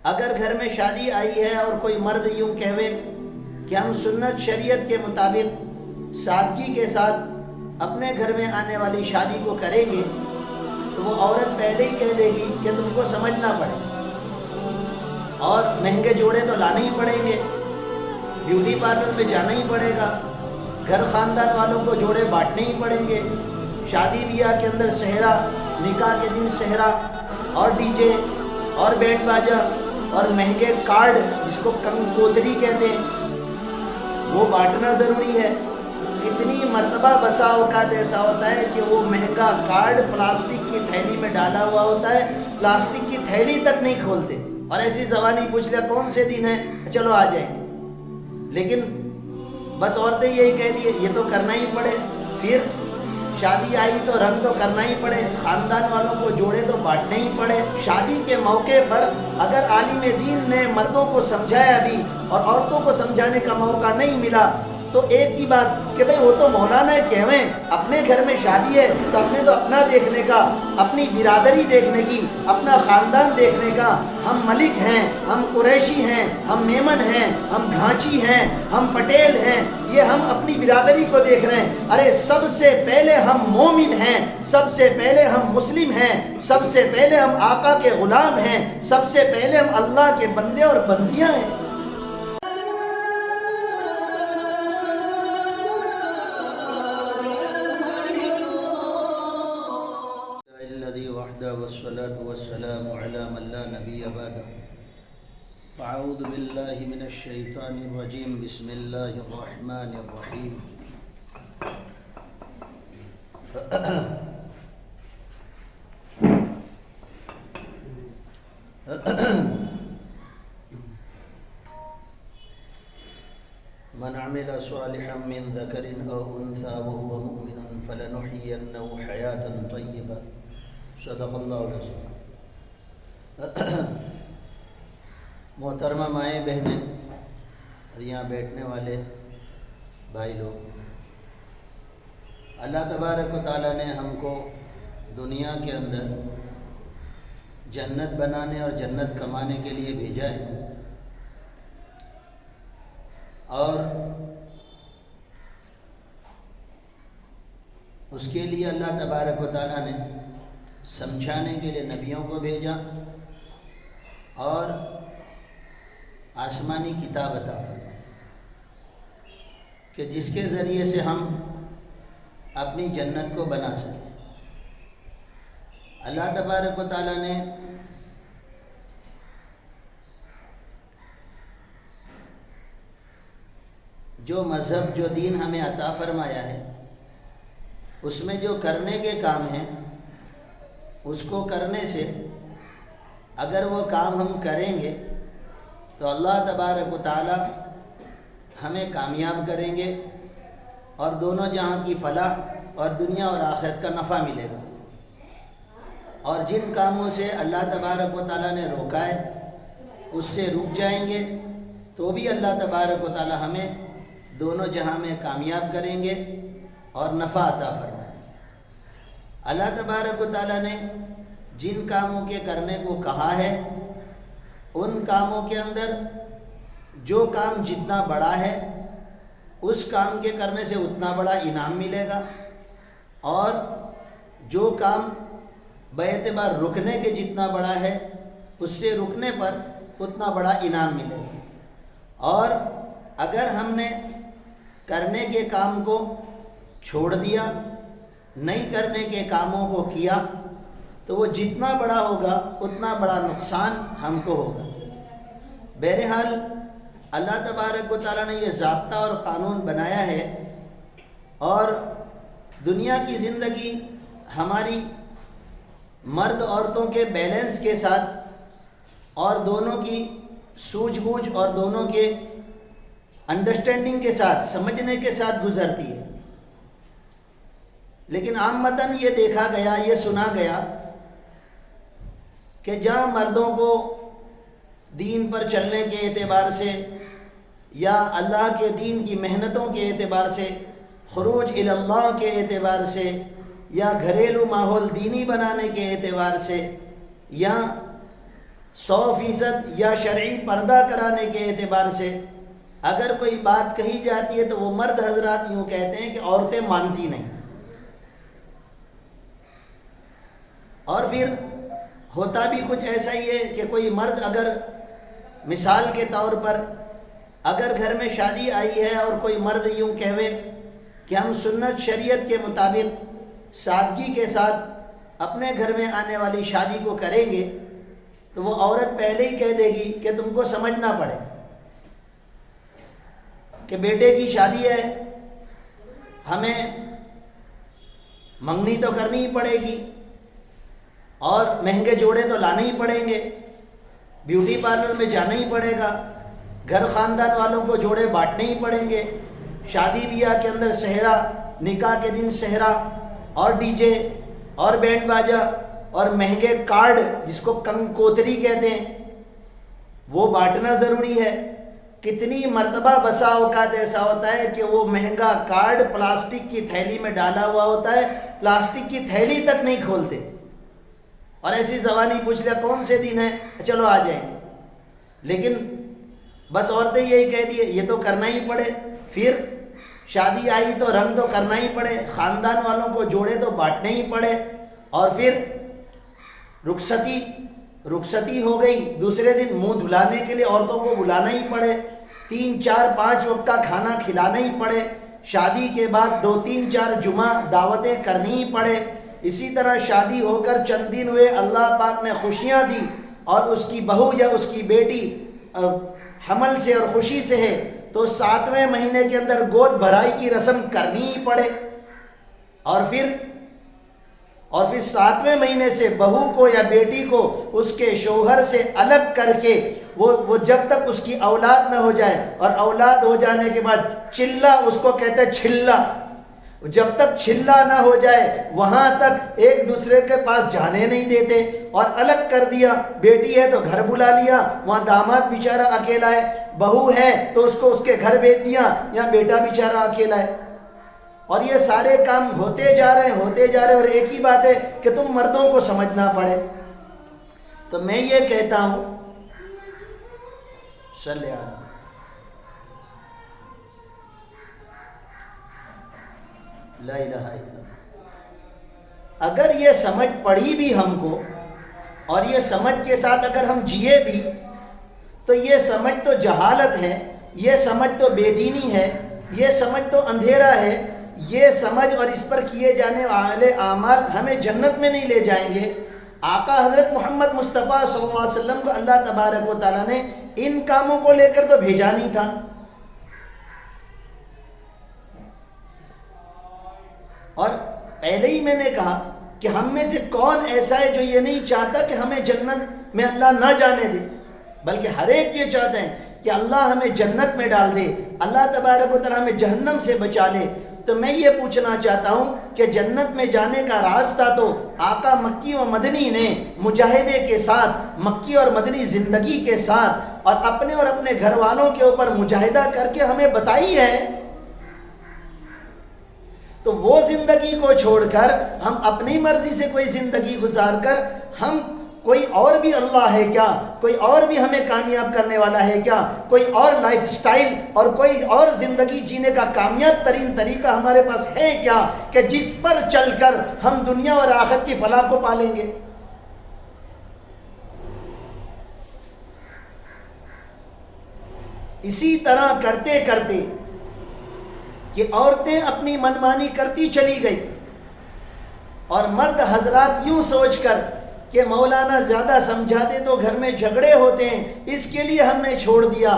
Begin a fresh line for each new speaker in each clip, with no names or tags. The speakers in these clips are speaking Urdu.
اگر گھر میں شادی آئی ہے اور کوئی مرد یوں کہوے کہ ہم سنت شریعت کے مطابق سادگی کے ساتھ اپنے گھر میں آنے والی شادی کو کریں گے، تو وہ عورت پہلے ہی کہہ دے گی کہ تم کو سمجھنا پڑے اور مہنگے جوڑے تو لانے ہی پڑیں گے، بیوٹی پارلر میں جانا ہی پڑے گا، گھر خاندان والوں کو جوڑے بانٹنے ہی پڑیں گے، شادی بیاہ کے اندر صحرا، نکاح کے دن صحرا اور ڈی جے اور بینڈ باجا اور مہنگے کارڈ جس کو کنکوتری کہتے ہیں وہ بانٹنا ضروری ہے۔ کتنی مرتبہ بسا اوقات ایسا ہوتا ہے کہ وہ مہنگا کارڈ پلاسٹک کی تھیلی میں ڈالا ہوا ہوتا ہے، پلاسٹک کی تھیلی تک نہیں کھولتے، اور ایسی زبانی پوچھ لیا کون سے دن ہے، چلو آ جائیں گے، لیکن بس عورتیں یہی کہہ دی یہ تو کرنا ہی پڑے، پھر شادی آئی تو رنگ تو کرنا ہی پڑے، خاندان والوں کو جوڑے تو بانٹنے ہی پڑے۔ شادی کے موقع پر اگر عالم دین نے مردوں کو سمجھایا بھی اور عورتوں کو سمجھانے کا موقع نہیں ملا تو ایک ہی بات کہ بھئی وہ تو مولانا کہویں، اپنے گھر میں شادی ہے تو اپنے تو اپنا دیکھنے کا، اپنی برادری دیکھنے کی، اپنا خاندان دیکھنے کا، ہم ملک ہیں، ہم قریشی ہیں، ہم میمن ہیں، ہم گھانچی ہیں، ہم پٹیل ہیں، یہ ہم اپنی برادری کو دیکھ رہے ہیں۔ ارے سب سے پہلے ہم مومن ہیں، سب سے پہلے ہم مسلم ہیں، سب سے پہلے ہم آقا کے غلام ہیں، سب سے پہلے ہم اللہ کے بندے اور بندیاں ہیں۔ الذي وحده والصلاة والسلام على من لا نبي بعده فأعوذ بالله من الشيطان الرجيم بسم الله الرحمن الرحيم من عمل صالحا من ذكر أو أنثى وهو مؤمن فلنحيينه حياة طيبة صدق اللہ العظیم۔ محترمہ مائیں بہنیں اور یہاں بیٹھنے والے بھائی لوگ، اللہ تبارک و تعالیٰ نے ہم کو دنیا کے اندر جنت بنانے اور جنت کمانے کے لیے بھیجا ہے، اور اس کے لیے اللہ تبارک و تعالیٰ نے سمجھانے کے لیے نبیوں کو بھیجا اور آسمانی کتاب عطا فرمائی کہ جس کے ذریعے سے ہم اپنی جنت کو بنا سکیں۔ اللہ تبارک و تعالیٰ نے جو مذہب، جو دین ہمیں عطا فرمایا ہے، اس میں جو کرنے کے کام ہیں اس کو کرنے سے اگر وہ کام ہم کریں گے تو اللہ تبارک و تعالی ہمیں کامیاب کریں گے اور دونوں جہاں کی فلاح اور دنیا اور آخرت کا نفع ملے گا، اور جن کاموں سے اللہ تبارک و تعالی نے روکا ہے اس سے رک جائیں گے تو بھی اللہ تبارک و تعالی ہمیں دونوں جہاں میں کامیاب کریں گے اور نفع عطا فرمائیں۔ اللہ تبارک و تعالیٰ نے جن کاموں کے کرنے کو کہا ہے ان کاموں کے اندر جو کام جتنا بڑا ہے اس کام کے کرنے سے اتنا بڑا انعام ملے گا، اور جو کام باعتبار رکنے کے جتنا بڑا ہے اس سے رکنے پر اتنا بڑا انعام ملے گا، اور اگر ہم نے کرنے کے کام کو چھوڑ دیا، نہیں کرنے کے کاموں کو کیا، تو وہ جتنا بڑا ہوگا اتنا بڑا نقصان ہم کو ہوگا۔ بہرحال اللہ تبارک و تعالیٰ نے یہ ضابطہ اور قانون بنایا ہے، اور دنیا کی زندگی ہماری مرد عورتوں کے بیلنس کے ساتھ اور دونوں کی سوجھ بوجھ اور دونوں کے انڈرسٹینڈنگ کے ساتھ، سمجھنے کے ساتھ گزرتی ہے، لیکن عامتاً یہ دیکھا گیا، یہ سنا گیا کہ جہاں مردوں کو دین پر چلنے کے اعتبار سے یا اللہ کے دین کی محنتوں کے اعتبار سے، خروج الی اللہ کے اعتبار سے، یا گھریلو ماحول دینی بنانے کے اعتبار سے، یا 100% یا شرعی پردہ کرانے کے اعتبار سے اگر کوئی بات کہی جاتی ہے تو وہ مرد حضرات یوں کہتے ہیں کہ عورتیں مانتی نہیں. اور پھر ہوتا بھی کچھ ایسا ہی ہے کہ کوئی مرد اگر مثال کے طور پر اگر گھر میں شادی آئی ہے اور کوئی مرد یوں کہوے کہ ہم سنت شریعت کے مطابق سادگی کے ساتھ اپنے گھر میں آنے والی شادی کو کریں گے، تو وہ عورت پہلے ہی کہہ دے گی کہ تم کو سمجھنا پڑے کہ بیٹے کی شادی ہے، ہمیں منگنی تو کرنی ہی پڑے گی اور مہنگے جوڑے تو لانے ہی پڑیں گے، بیوٹی پارلر میں جانا ہی پڑے گا، گھر خاندان والوں کو جوڑے بانٹنے ہی پڑیں گے، شادی بیاہ کے اندر صحرا، نکاح کے دن صحرا اور ڈی جے اور بینڈ باجا اور مہنگے کارڈ جس کو کنکوتری کہتے ہیں وہ بانٹنا ضروری ہے. کتنی مرتبہ بسا اوقات ایسا ہوتا ہے کہ وہ مہنگا کارڈ پلاسٹک کی تھیلی میں ڈالا ہوا ہوتا ہے، پلاسٹک کی تھیلی تک نہیں کھولتے اور ایسی زبانی پوچھ لیا کون سے دن ہے، چلو آ جائیں گے. لیکن بس عورتیں یہی کہہ دیے یہ تو کرنا ہی پڑے، پھر شادی آئی تو رنگ تو کرنا ہی پڑے، خاندان والوں کو جوڑے تو بانٹنے ہی پڑے، اور پھر رخصتی ہو گئی، دوسرے دن منہ دھلانے کے لیے عورتوں کو بلانا ہی پڑے، 3 4 5 وقت کا کھانا کھلانا ہی پڑے، شادی کے بعد 2 3 4 جمعہ دعوتیں کرنی ہی پڑے. اسی طرح شادی ہو کر چند دن ہوئے، اللہ پاک نے خوشیاں دی اور اس کی بہو یا اس کی بیٹی حمل سے اور خوشی سے ہے تو 7ویں مہینے کے اندر گود بھرائی کی رسم کرنی ہی پڑے. اور پھر 7ویں مہینے سے بہو کو یا بیٹی کو اس کے شوہر سے الگ کر کے وہ جب تک اس کی اولاد نہ ہو جائے، اور اولاد ہو جانے کے بعد چلہ اس کو کہتے ہیں چھلا، جب تک چھلا نہ ہو جائے وہاں تک ایک دوسرے کے پاس جانے نہیں دیتے اور الگ کر دیا. بیٹی ہے تو گھر بلا لیا، وہاں داماد بیچارہ اکیلا ہے، بہو ہے تو اس کو اس کے گھر بھیج دیا، یا بیٹا بیچارہ اکیلا ہے. اور یہ سارے کام ہوتے جا رہے ہیں اور ایک ہی بات ہے کہ تم مردوں کو سمجھنا پڑے. تو میں یہ کہتا ہوں صلی اللہ لا الہ الا اللہ، اگر یہ سمجھ پڑی بھی ہم کو اور یہ سمجھ کے ساتھ اگر ہم جیے بھی تو یہ سمجھ تو جہالت ہے، یہ سمجھ تو بے دینی ہے، یہ سمجھ تو اندھیرا ہے. یہ سمجھ اور اس پر کیے جانے والے اعمال ہمیں جنت میں نہیں لے جائیں گے. آقا حضرت محمد مصطفیٰ صلی اللہ علیہ وسلم کو اللہ تبارک و تعالیٰ نے ان کاموں کو لے کر تو بھیجا نہیں تھا. اور پہلے ہی میں نے کہا کہ ہم میں سے کون ایسا ہے جو یہ نہیں چاہتا کہ ہمیں جنت میں اللہ نہ جانے دے، بلکہ ہر ایک یہ چاہتا ہے کہ اللہ ہمیں جنت میں ڈال دے، اللہ تبارک و تعالیٰ ہمیں جہنم سے بچا لے. تو میں یہ پوچھنا چاہتا ہوں کہ جنت میں جانے کا راستہ تو آقا مکی و مدنی نے مجاہدے کے ساتھ، مکی اور مدنی زندگی کے ساتھ اور اپنے گھر والوں کے اوپر مجاہدہ کر کے ہمیں بتائی ہے. تو وہ زندگی کو چھوڑ کر ہم اپنی مرضی سے کوئی زندگی گزار کر ہم کوئی اور بھی اللہ ہے کیا، کوئی اور بھی ہمیں کامیاب کرنے والا ہے کیا، کوئی اور لائف سٹائل اور کوئی اور زندگی جینے کا کامیاب ترین طریقہ ہمارے پاس ہے کیا کہ جس پر چل کر ہم دنیا اور آخرت کی فلاح کو پالیں گے. اسی طرح کرتے کرتے کہ عورتیں اپنی منمانی کرتی چلی گئی اور مرد حضرات یوں سوچ کر کہ مولانا زیادہ سمجھاتے تو گھر میں جھگڑے ہوتے ہیں، اس کے لیے ہم نے چھوڑ دیا.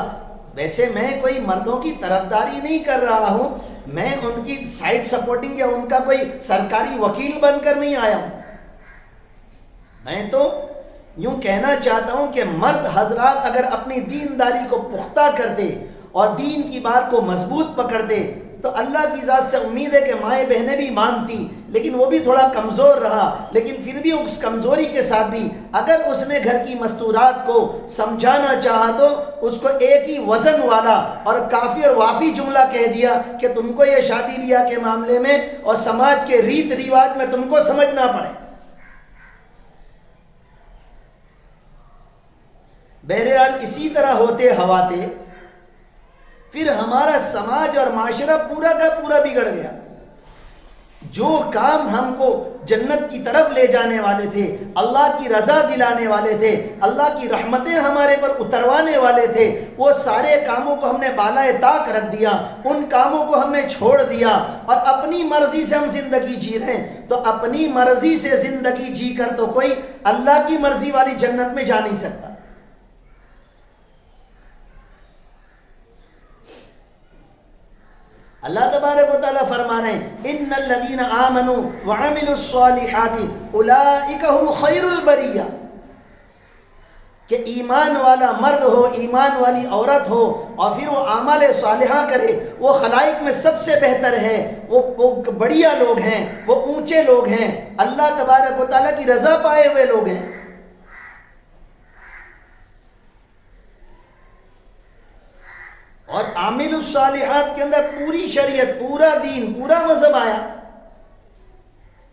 ویسے میں کوئی مردوں کی طرفداری نہیں کر رہا ہوں، میں ان کی سائڈ سپورٹنگ یا ان کا کوئی سرکاری وکیل بن کر نہیں آیا ہوں. میں تو یوں کہنا چاہتا ہوں کہ مرد حضرات اگر اپنی دینداری کو پختہ کرتے اور دین کی بات کو مضبوط پکڑتے تو اللہ کی ذات سے امید ہے کہ مائیں بہنیں بھی مانتی، لیکن وہ بھی تھوڑا کمزور رہا. لیکن پھر بھی اس کمزوری کے ساتھ بھی اگر اس نے گھر کی مستورات کو سمجھانا چاہا تو اس کو ایک ہی وزن والا اور کافی اور وافی جملہ کہہ دیا کہ تم کو یہ شادی بیاہ کے معاملے میں اور سماج کے ریت رواج میں تم کو سمجھنا پڑے. بہرحال اسی طرح ہوتے ہواتے پھر ہمارا سماج اور معاشرہ پورا کا پورا بگڑ گیا. جو کام ہم کو جنت کی طرف لے جانے والے تھے، اللہ کی رضا دلانے والے تھے، اللہ کی رحمتیں ہمارے پر اتروانے والے تھے، وہ سارے کاموں کو ہم نے بالائے طاق رکھ دیا، ان کاموں کو ہم نے چھوڑ دیا اور اپنی مرضی سے ہم زندگی جی رہے ہیں. تو اپنی مرضی سے زندگی جی کر تو کوئی اللہ کی مرضی والی جنت میں جا نہیں سکتا. اللہ تبارک و تعالیٰ فرما رہے ہیں ان الذین آمنوا وعملوا الصالحات اولئک هم خیر البریہ، کہ ایمان والا مرد ہو، ایمان والی عورت ہو اور پھر وہ اعمال صالحہ کرے، وہ خلائق میں سب سے بہتر ہے، وہ بڑھیا لوگ ہیں، وہ اونچے لوگ ہیں، اللہ تبارک و تعالیٰ کی رضا پائے ہوئے لوگ ہیں. اور عامل الصالحات کے اندر پوری شریعت، پورا دین، پورا مذہب آیا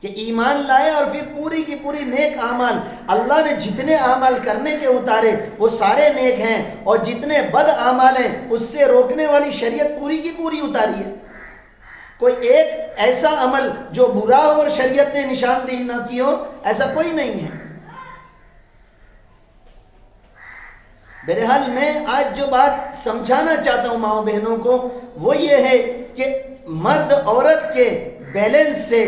کہ ایمان لائے اور پھر پوری کی پوری نیک اعمال. اللہ نے جتنے اعمال کرنے کے اتارے وہ سارے نیک ہیں، اور جتنے بد اعمال ہیں اس سے روکنے والی شریعت پوری کی پوری اتاری ہے. کوئی ایک ایسا عمل جو برا ہو اور شریعت نے نشاندہی نہ کی ہو، ایسا کوئی نہیں ہے. بہرحال میں آج جو بات سمجھانا چاہتا ہوں ماؤں بہنوں کو وہ یہ ہے کہ مرد عورت کے بیلنس سے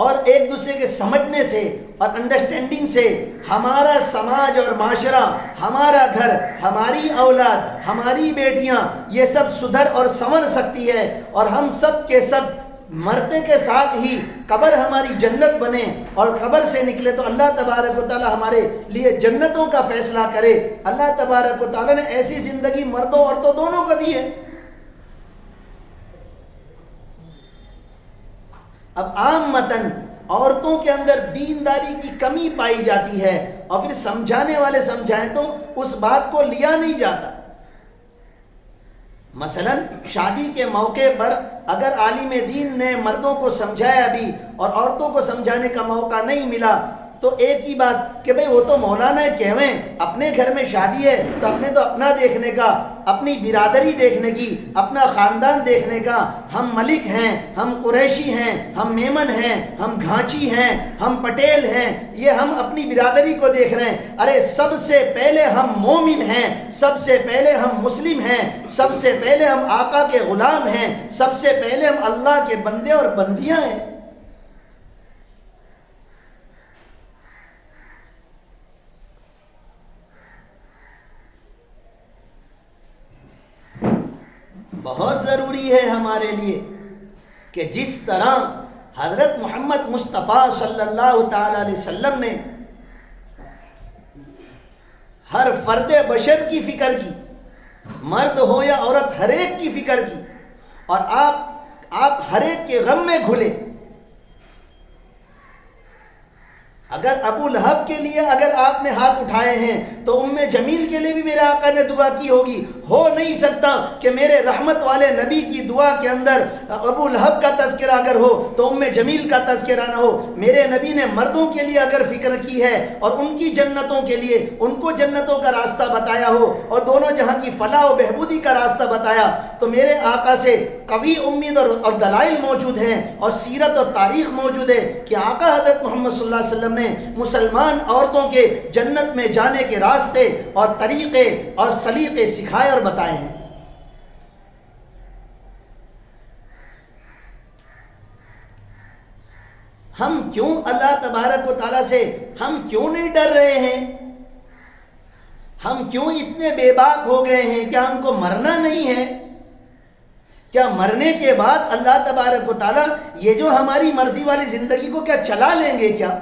اور ایک دوسرے کے سمجھنے سے اور انڈرسٹینڈنگ سے ہمارا سماج اور معاشرہ، ہمارا گھر، ہماری اولاد، ہماری بیٹیاں، یہ سب سدھر اور سنور سکتی ہے، اور ہم سب کے سب مرتے کے ساتھ ہی قبر ہماری جنت بنے، اور قبر سے نکلے تو اللہ تبارک و تعالی ہمارے لیے جنتوں کا فیصلہ کرے. اللہ تبارک و تعالی نے ایسی زندگی مردوں عورتوں دونوں کو دی ہے. اب عامتاً عورتوں کے اندر دینداری کی کمی پائی جاتی ہے، اور پھر سمجھانے والے سمجھائیں تو اس بات کو لیا نہیں جاتا. مثلا شادی کے موقع پر اگر عالم دین نے مردوں کو سمجھایا بھی اور عورتوں کو سمجھانے کا موقع نہیں ملا تو ایک ہی بات کہ بھئی وہ تو مولانا کہویں، اپنے گھر میں شادی ہے تو اپنا دیکھنے کا، اپنی برادری دیکھنے کی، اپنا خاندان دیکھنے کا. ہم ملک ہیں، ہم قریشی ہیں، ہم میمن ہیں، ہم گھانچی ہیں، ہم پٹیل ہیں، یہ ہم اپنی برادری کو دیکھ رہے ہیں. ارے سب سے پہلے ہم مومن ہیں، سب سے پہلے ہم مسلم ہیں، سب سے پہلے ہم آقا کے غلام ہیں، سب سے پہلے ہم اللہ کے بندے اور بندیاں ہیں. بہت ضروری ہے ہمارے لیے کہ جس طرح حضرت محمد مصطفیٰ صلی اللہ تعالی علیہ وسلم نے ہر فرد بشر کی فکر کی، مرد ہو یا عورت، ہر ایک کی فکر کی، اور آپ ہر ایک کے غم میں گھلے. اگر ابو لہب کے لیے اگر آپ نے ہاتھ اٹھائے ہیں تو ام جمیل کے لیے بھی میرے آقا نے دعا کی ہوگی. ہو نہیں سکتا کہ میرے رحمت والے نبی کی دعا کے اندر ابو لہب کا تذکرہ اگر ہو تو ام جمیل کا تذکرہ نہ ہو. میرے نبی نے مردوں کے لیے اگر فکر کی ہے اور ان کی جنتوں کے لیے ان کو جنتوں کا راستہ بتایا ہو اور دونوں جہاں کی فلاح و بہبودی کا راستہ بتایا تو میرے آقا سے قوی امید اور دلائل موجود ہیں اور سیرت اور تاریخ موجود ہے کہ آقا حضرت محمد صلی اللہ علیہ وسلم نے مسلمان عورتوں کے جنت میں جانے کے راستے اور طریقے اور سلیقے سکھائے اور بتائے ہیں. ہم کیوں اللہ تبارک و تعالیٰ سے ہم کیوں نہیں ڈر رہے ہیں؟ ہم کیوں اتنے بے باک ہو گئے ہیں؟ کیا ہم کو مرنا نہیں ہے؟ کیا مرنے کے بعد اللہ تبارک و تعالیٰ یہ جو ہماری مرضی والی زندگی کو کیا چلا لیں گے کیا؟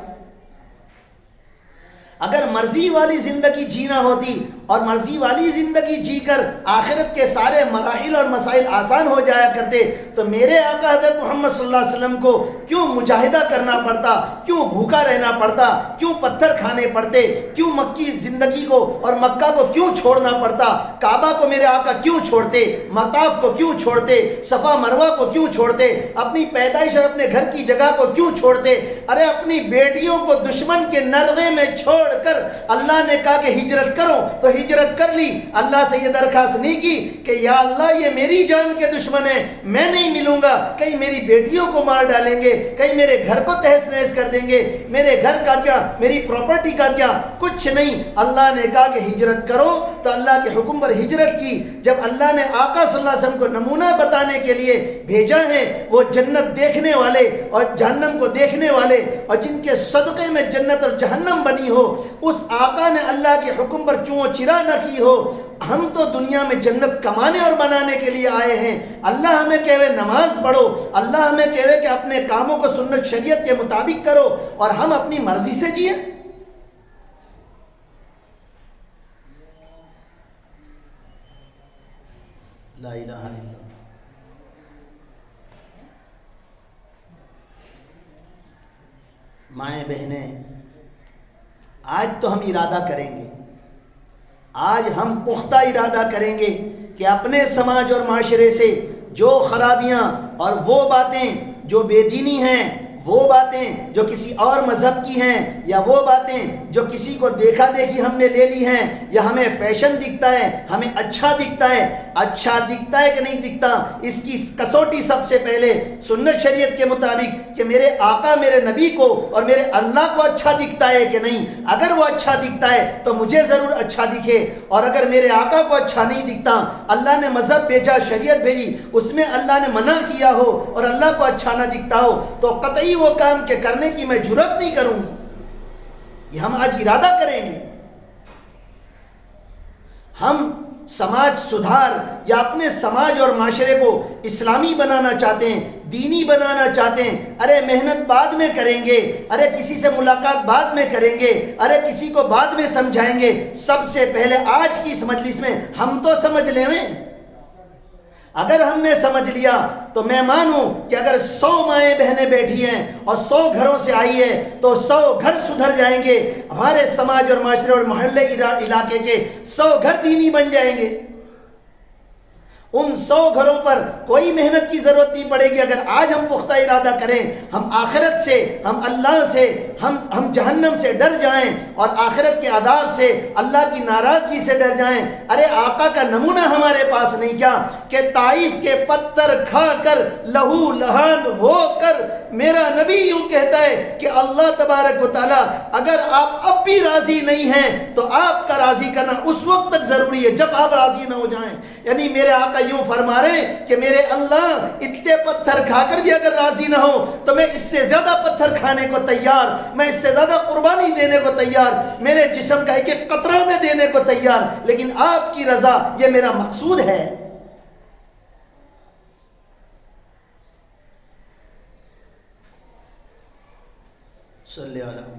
اگر مرضی والی زندگی جینا ہوتی اور مرضی والی زندگی جی کر آخرت کے سارے مراحل اور مسائل آسان ہو جایا کرتے تو میرے آقا حضرت محمد صلی اللہ علیہ وسلم کو کیوں مجاہدہ کرنا پڑتا، کیوں بھوکا رہنا پڑتا، کیوں پتھر کھانے پڑتے، کیوں مکی زندگی کو اور مکہ کو کیوں چھوڑنا پڑتا، کعبہ کو میرے آقا کیوں چھوڑتے، مطاف کو کیوں چھوڑتے، صفا مروہ کو کیوں چھوڑتے، اپنی پیدائش اور اپنے گھر کی جگہ کو کیوں چھوڑتے؟ ارے اپنی بیٹیوں کو دشمن کے نرغے میں چھوڑ کر اللہ نے کہا کہ ہجرت کرو تو
ہجرت کر لی، اللہ سے یہ درخواست نہیں کی کہ یا اللہ یہ میری جان کے دشمن ہے، میں نہیں ملوں گا، کہیں میری بیٹیوں کو مار ڈالیں گے، کہیں میرے گھر کو تہس نہس کر دیں گے، میرے گھر کا کیا، میری پراپرٹی کا کیا، کچھ نہیں۔ اللہ نے کہا کہ ہجرت کرو، تو اللہ کے حکم پر ہجرت کی۔ جب اللہ نے آقا صلی اللہ علیہ وسلم کو نمونہ بتانے کے لیے بھیجا ہے، وہ جنت دیکھنے والے اور جہنم کو دیکھنے والے اور جن کے صدقے میں جنت اور جہنم بنی ہو، اس آقا نے اللہ کے حکم پر چوں چرا نہ کی ہو۔ ہم تو دنیا میں جنت کمانے اور بنانے کے لیے آئے ہیں، اللہ ہمیں کہے نماز پڑھو، اللہ ہمیں کہے کہ اپنے کاموں کو سنت شریعت کے مطابق کرو، اور ہم اپنی مرضی سے جیے۔
لا الہ الا اللہ۔ مائیں بہنیں، آج تو ہم ارادہ کریں گے، آج ہم پختہ ارادہ کریں گے کہ اپنے سماج اور معاشرے سے جو خرابیاں اور وہ باتیں جو بے دینی ہیں، وہ باتیں جو کسی اور مذہب کی ہیں، یا وہ باتیں جو کسی کو دیکھا دیکھی ہم نے لے لی ہیں، یا ہمیں فیشن دکھتا ہے، ہمیں اچھا دکھتا ہے، اچھا دکھتا ہے کہ نہیں دکھتا، اس کی کسوٹی سب سے پہلے سنت شریعت کے مطابق کہ میرے آقا میرے نبی کو اور میرے اللہ کو اچھا دکھتا ہے کہ نہیں۔ اگر وہ اچھا دکھتا ہے تو مجھے ضرور اچھا دکھے، اور اگر میرے آقا کو اچھا نہیں دکھتا، اللہ نے مذہب بھیجا، شریعت بھیجی، اس میں اللہ نے منع کیا ہو اور اللہ کو اچھا نہ دکھتا ہو، تو قطعی وہ کام کے کرنے کی میں جرات نہیں کروں گی۔ یہ ہم آج ارادہ کریں گے۔ ہم سماج سدھار یا اپنے سماج اور معاشرے کو اسلامی بنانا چاہتے ہیں، دینی بنانا چاہتے ہیں، ارے محنت بعد میں کریں گے، ارے کسی سے ملاقات بعد میں کریں گے، ارے کسی کو بعد میں سمجھائیں گے، سب سے پہلے آج کی اس مجلس میں ہم تو سمجھ لیں۔ اگر ہم نے سمجھ لیا تو میں مانوں کہ اگر 100 مائیں بہنیں بیٹھی ہیں اور 100 گھروں سے آئی ہے تو 100 گھر سدھر جائیں گے، ہمارے سماج اور معاشرے اور محلے علاقے کے 100 گھر دینی بن جائیں گے۔ ان 100 گھروں پر کوئی محنت کی ضرورت نہیں پڑے گی۔ اگر آج ہم پختہ ارادہ کریں، ہم آخرت سے، ہم اللہ سے، ہم جہنم سے ڈر جائیں اور آخرت کے عذاب سے، اللہ کی ناراضگی سے ڈر جائیں۔ ارے آقا کا نمونہ ہمارے پاس نہیں کیا کہ طائف کے پتھر کھا کر لہو لہان ہو کر میرا نبی یوں کہتا ہے کہ اللہ تبارک و تعالیٰ اگر آپ اب بھی راضی نہیں ہیں تو آپ کا راضی کرنا اس وقت تک ضروری ہے جب آپ راضی نہ ہو جائیں۔ یعنی میرے آقا یوں فرما رہے ہیں کہ میرے اللہ اتنے پتھر کھا کر بھی اگر راضی نہ ہو تو میں اس سے زیادہ پتھر کھانے کو تیار، میں اس سے زیادہ قربانی دینے کو تیار، میرے جسم کا ایک ایک قطرہ میں دینے کو تیار، لیکن آپ کی رضا یہ میرا مقصود ہے۔ صلی اللہ علیہ وسلم۔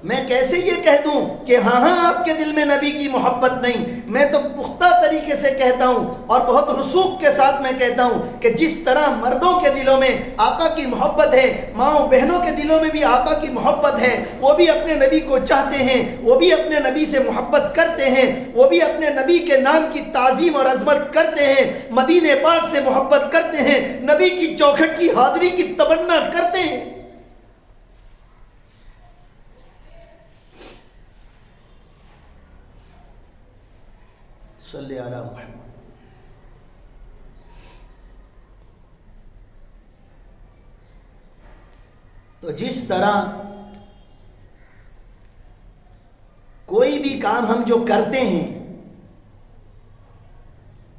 میں کیسے یہ کہہ دوں کہ ہاں آپ کے دل میں نبی کی محبت نہیں؟ میں تو پختہ طریقے سے کہتا ہوں اور بہت رسوخ کے ساتھ میں کہتا ہوں کہ جس طرح مردوں کے دلوں میں آقا کی محبت ہے، ماؤں بہنوں کے دلوں میں بھی آقا کی محبت ہے، وہ بھی اپنے نبی کو چاہتے ہیں، وہ بھی اپنے نبی سے محبت کرتے ہیں، وہ بھی اپنے نبی کے نام کی تعظیم اور عظمت کرتے ہیں، مدینے پاک سے محبت کرتے ہیں، نبی کی چوکھٹ کی حاضری کی تمنا کرتے ہیں۔ صلی اللہ علیہ وسلم۔ تو جس طرح کوئی بھی کام ہم جو کرتے ہیں،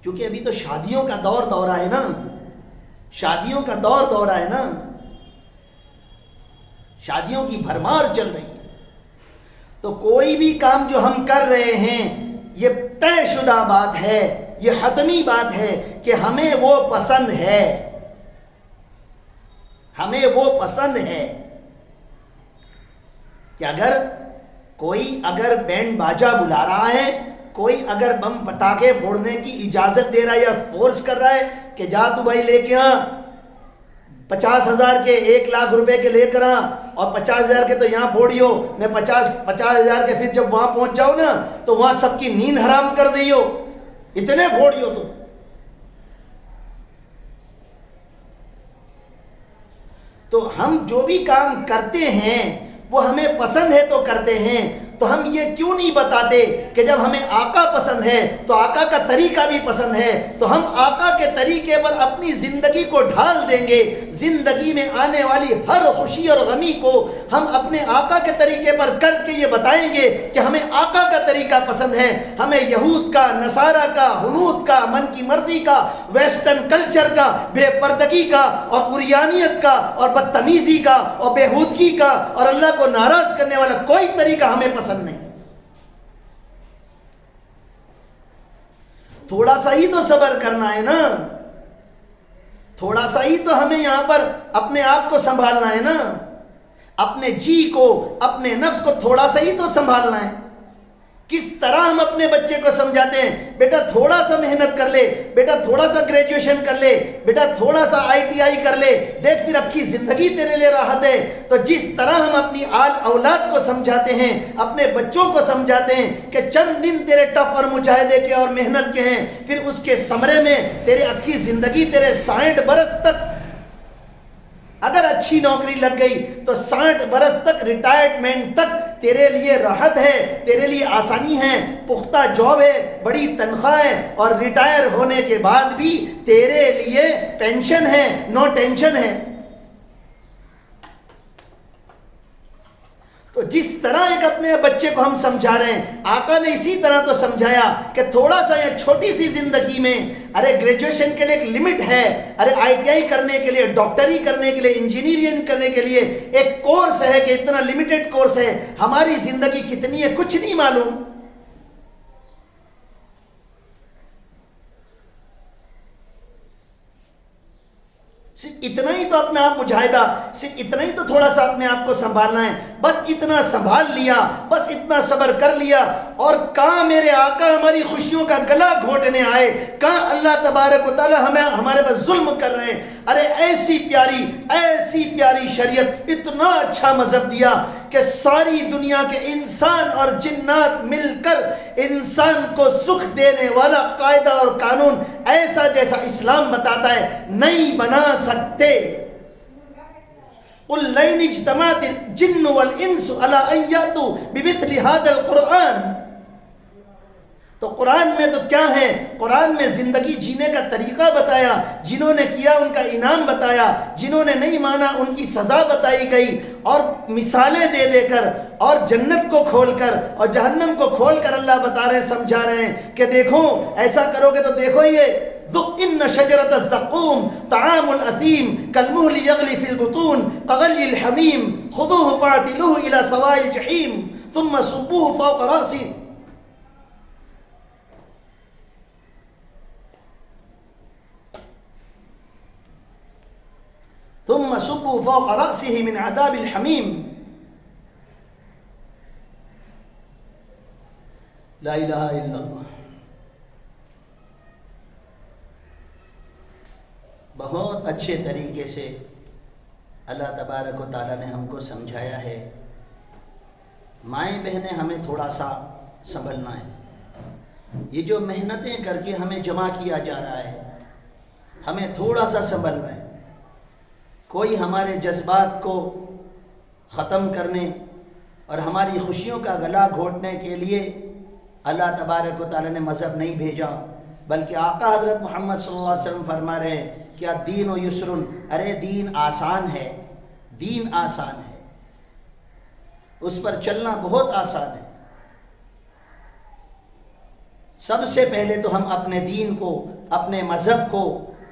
کیونکہ ابھی تو شادیوں کا دور ہے نا، شادیوں کا دور ہے نا، شادیوں کی بھرمار چل رہی ہے، تو کوئی بھی کام جو ہم کر رہے ہیں یہ طے شدہ بات ہے، یہ حتمی بات ہے کہ ہمیں وہ پسند ہے، ہمیں وہ پسند ہے کہ اگر بینڈ باجا بلا رہا ہے، کوئی اگر بم پٹاخے پھوڑنے کی اجازت دے رہا ہے یا فورس کر رہا ہے کہ جا تو بھائی لے کے 50,000 کے 1,00,000 روپے کے لے کر اور 50,000 کے تو یہاں پھوڑیو نے 50,000 کے پھر جب وہاں پہنچ جاؤ نا تو وہاں سب کی نیند حرام کر دیو، اتنے پھوڑیو تم۔ تو ہم جو بھی کام کرتے ہیں وہ ہمیں پسند ہے تو کرتے ہیں،
تو ہم یہ کیوں نہیں بتاتے کہ جب ہمیں آقا پسند ہے تو آقا کا طریقہ بھی پسند ہے، تو ہم آقا کے طریقے پر اپنی زندگی کو ڈھال دیں گے، زندگی میں آنے والی ہر خوشی اور غمی کو ہم اپنے آقا کے طریقے پر کر کے یہ بتائیں گے کہ ہمیں آقا کا طریقہ پسند ہے، ہمیں یہود کا، نصارہ کا، ہنود کا، من کی مرضی کا، ویسٹرن کلچر کا، بے پردگی کا اور عریانیت کا اور بدتمیزی کا اور بےہودگی کا اور اللہ کو ناراض کرنے والا کوئی طریقہ ہمیں پسند نہیں۔ تھوڑا سا ہی تو صبر کرنا ہے نا، تھوڑا سا ہی تو ہمیں یہاں پر اپنے آپ کو سنبھالنا ہے نا، اپنے جی کو، اپنے نفس کو تھوڑا سا ہی تو سنبھالنا ہے۔ کس طرح ہم اپنے بچے کو سمجھاتے ہیں، بیٹا تھوڑا سا محنت کر لے، بیٹا تھوڑا سا گریجویشن کر لے، بیٹا تھوڑا سا ITI کر لے، دیکھ پھر اب کی زندگی تیرے لیے راحت ہے۔ تو جس طرح ہم اپنی اولاد کو سمجھاتے ہیں، اپنے بچوں کو سمجھاتے ہیں کہ چند دن تیرے ٹف اور مجاہدے کے اور محنت کے ہیں، پھر اس کے ثمرے میں تیرے اکھی زندگی تیرے 60 برس تک اگر اچھی نوکری لگ گئی تو 60 برس تک، ریٹائرمنٹ تک تیرے لیے راحت ہے، تیرے لیے آسانی ہے، پختہ جاب ہے، بڑی تنخواہ ہے، اور ریٹائر ہونے کے بعد بھی تیرے لیے پینشن ہے، نو ٹینشن ہے۔ تو جس طرح ایک اپنے بچے کو ہم سمجھا رہے ہیں، آقا نے اسی طرح تو سمجھایا کہ تھوڑا سا یہ چھوٹی سی زندگی میں، ارے گریجویشن کے لیے ایک لمٹ ہے، ارے ITI کرنے کے لیے، ڈاکٹری کرنے کے لیے، انجینئرنگ کرنے کے لیے ایک کورس ہے کہ اتنا لمیٹڈ کورس ہے، ہماری زندگی کتنی ہے کچھ نہیں معلوم۔ صرف اتنا ہی تو اپنے آپ مجاہدہ، صرف اتنا ہی تو تھوڑا سا اپنے آپ کو سنبھالنا ہے، بس اتنا سنبھال لیا، بس اتنا صبر کر لیا، اور کہاں میرے آقا ہماری خوشیوں کا گلا گھونٹنے آئے، کہاں اللہ تبارک و تعالی ہمارے پاس ظلم کر رہے ہیں۔ ارے ایسی پیاری شریعت، اتنا اچھا مذہب دیا کہ ساری دنیا کے انسان اور جنات مل کر انسان کو سکھ دینے والا قاعدہ اور قانون ایسا جیسا اسلام بتاتا ہے نہیں بنا سکتے۔ قُلْ لَئِنِ اجْتَمَعَتِ الْجِنُّ وَالْإِنسُ عَلَىٰ أَن يَأْتُوا بِمِثْلِ هَٰذَا الْقُرْآنِ۔ تو قرآن میں تو کیا ہے، قرآن میں زندگی جینے کا طریقہ بتایا، جنہوں نے کیا ان کا انعام بتایا، جنہوں نے نہیں مانا ان کی سزا بتائی گئی، اور مثالیں دے دے کر اور جنت کو کھول کر اور جہنم کو کھول کر اللہ بتا رہے ہیں، سمجھا رہے ہیں کہ دیکھو ایسا کرو گے تو دیکھو یہ ذُقْ إِنَّ شَجَرَةَ الزَّقُّومِ طَعَامُ الْأَثِيمِ كَالْمُهْلِ يَغْلِي فِي الْبُطُونِ كَغَلْيِ الْحَمِيمِ خُذُوهُ فَاعْتِلُوهُ إِلَى سَوَاءِ الْجَحِيمِ ثُمَّ صُبُّوهُ فَوْقَ رَأْسِهِ ثم صبوا فوق رأسه من عذاب الحميم۔ لا الہ الا اللہ۔ بہت اچھے طریقے سے اللہ تبارک و تعالیٰ نے ہم کو سمجھایا ہے۔ مائیں بہنیں ہمیں تھوڑا سا سنبھلنا ہے، یہ جو محنتیں کر کے ہمیں جمع کیا جا رہا ہے ہمیں تھوڑا سا سنبھلنا ہے۔ کوئی ہمارے جذبات کو ختم کرنے اور ہماری خوشیوں کا گلا گھونٹنے کے لیے اللہ تبارک و تعالیٰ نے مذہب نہیں بھیجا، بلکہ آقا حضرت محمد صلی اللہ علیہ وسلم فرما رہے ہیں کیا دین و یسرن، ارے دین آسان ہے، دین آسان ہے، اس پر چلنا بہت آسان ہے۔ سب سے پہلے تو ہم اپنے دین کو، اپنے مذہب کو،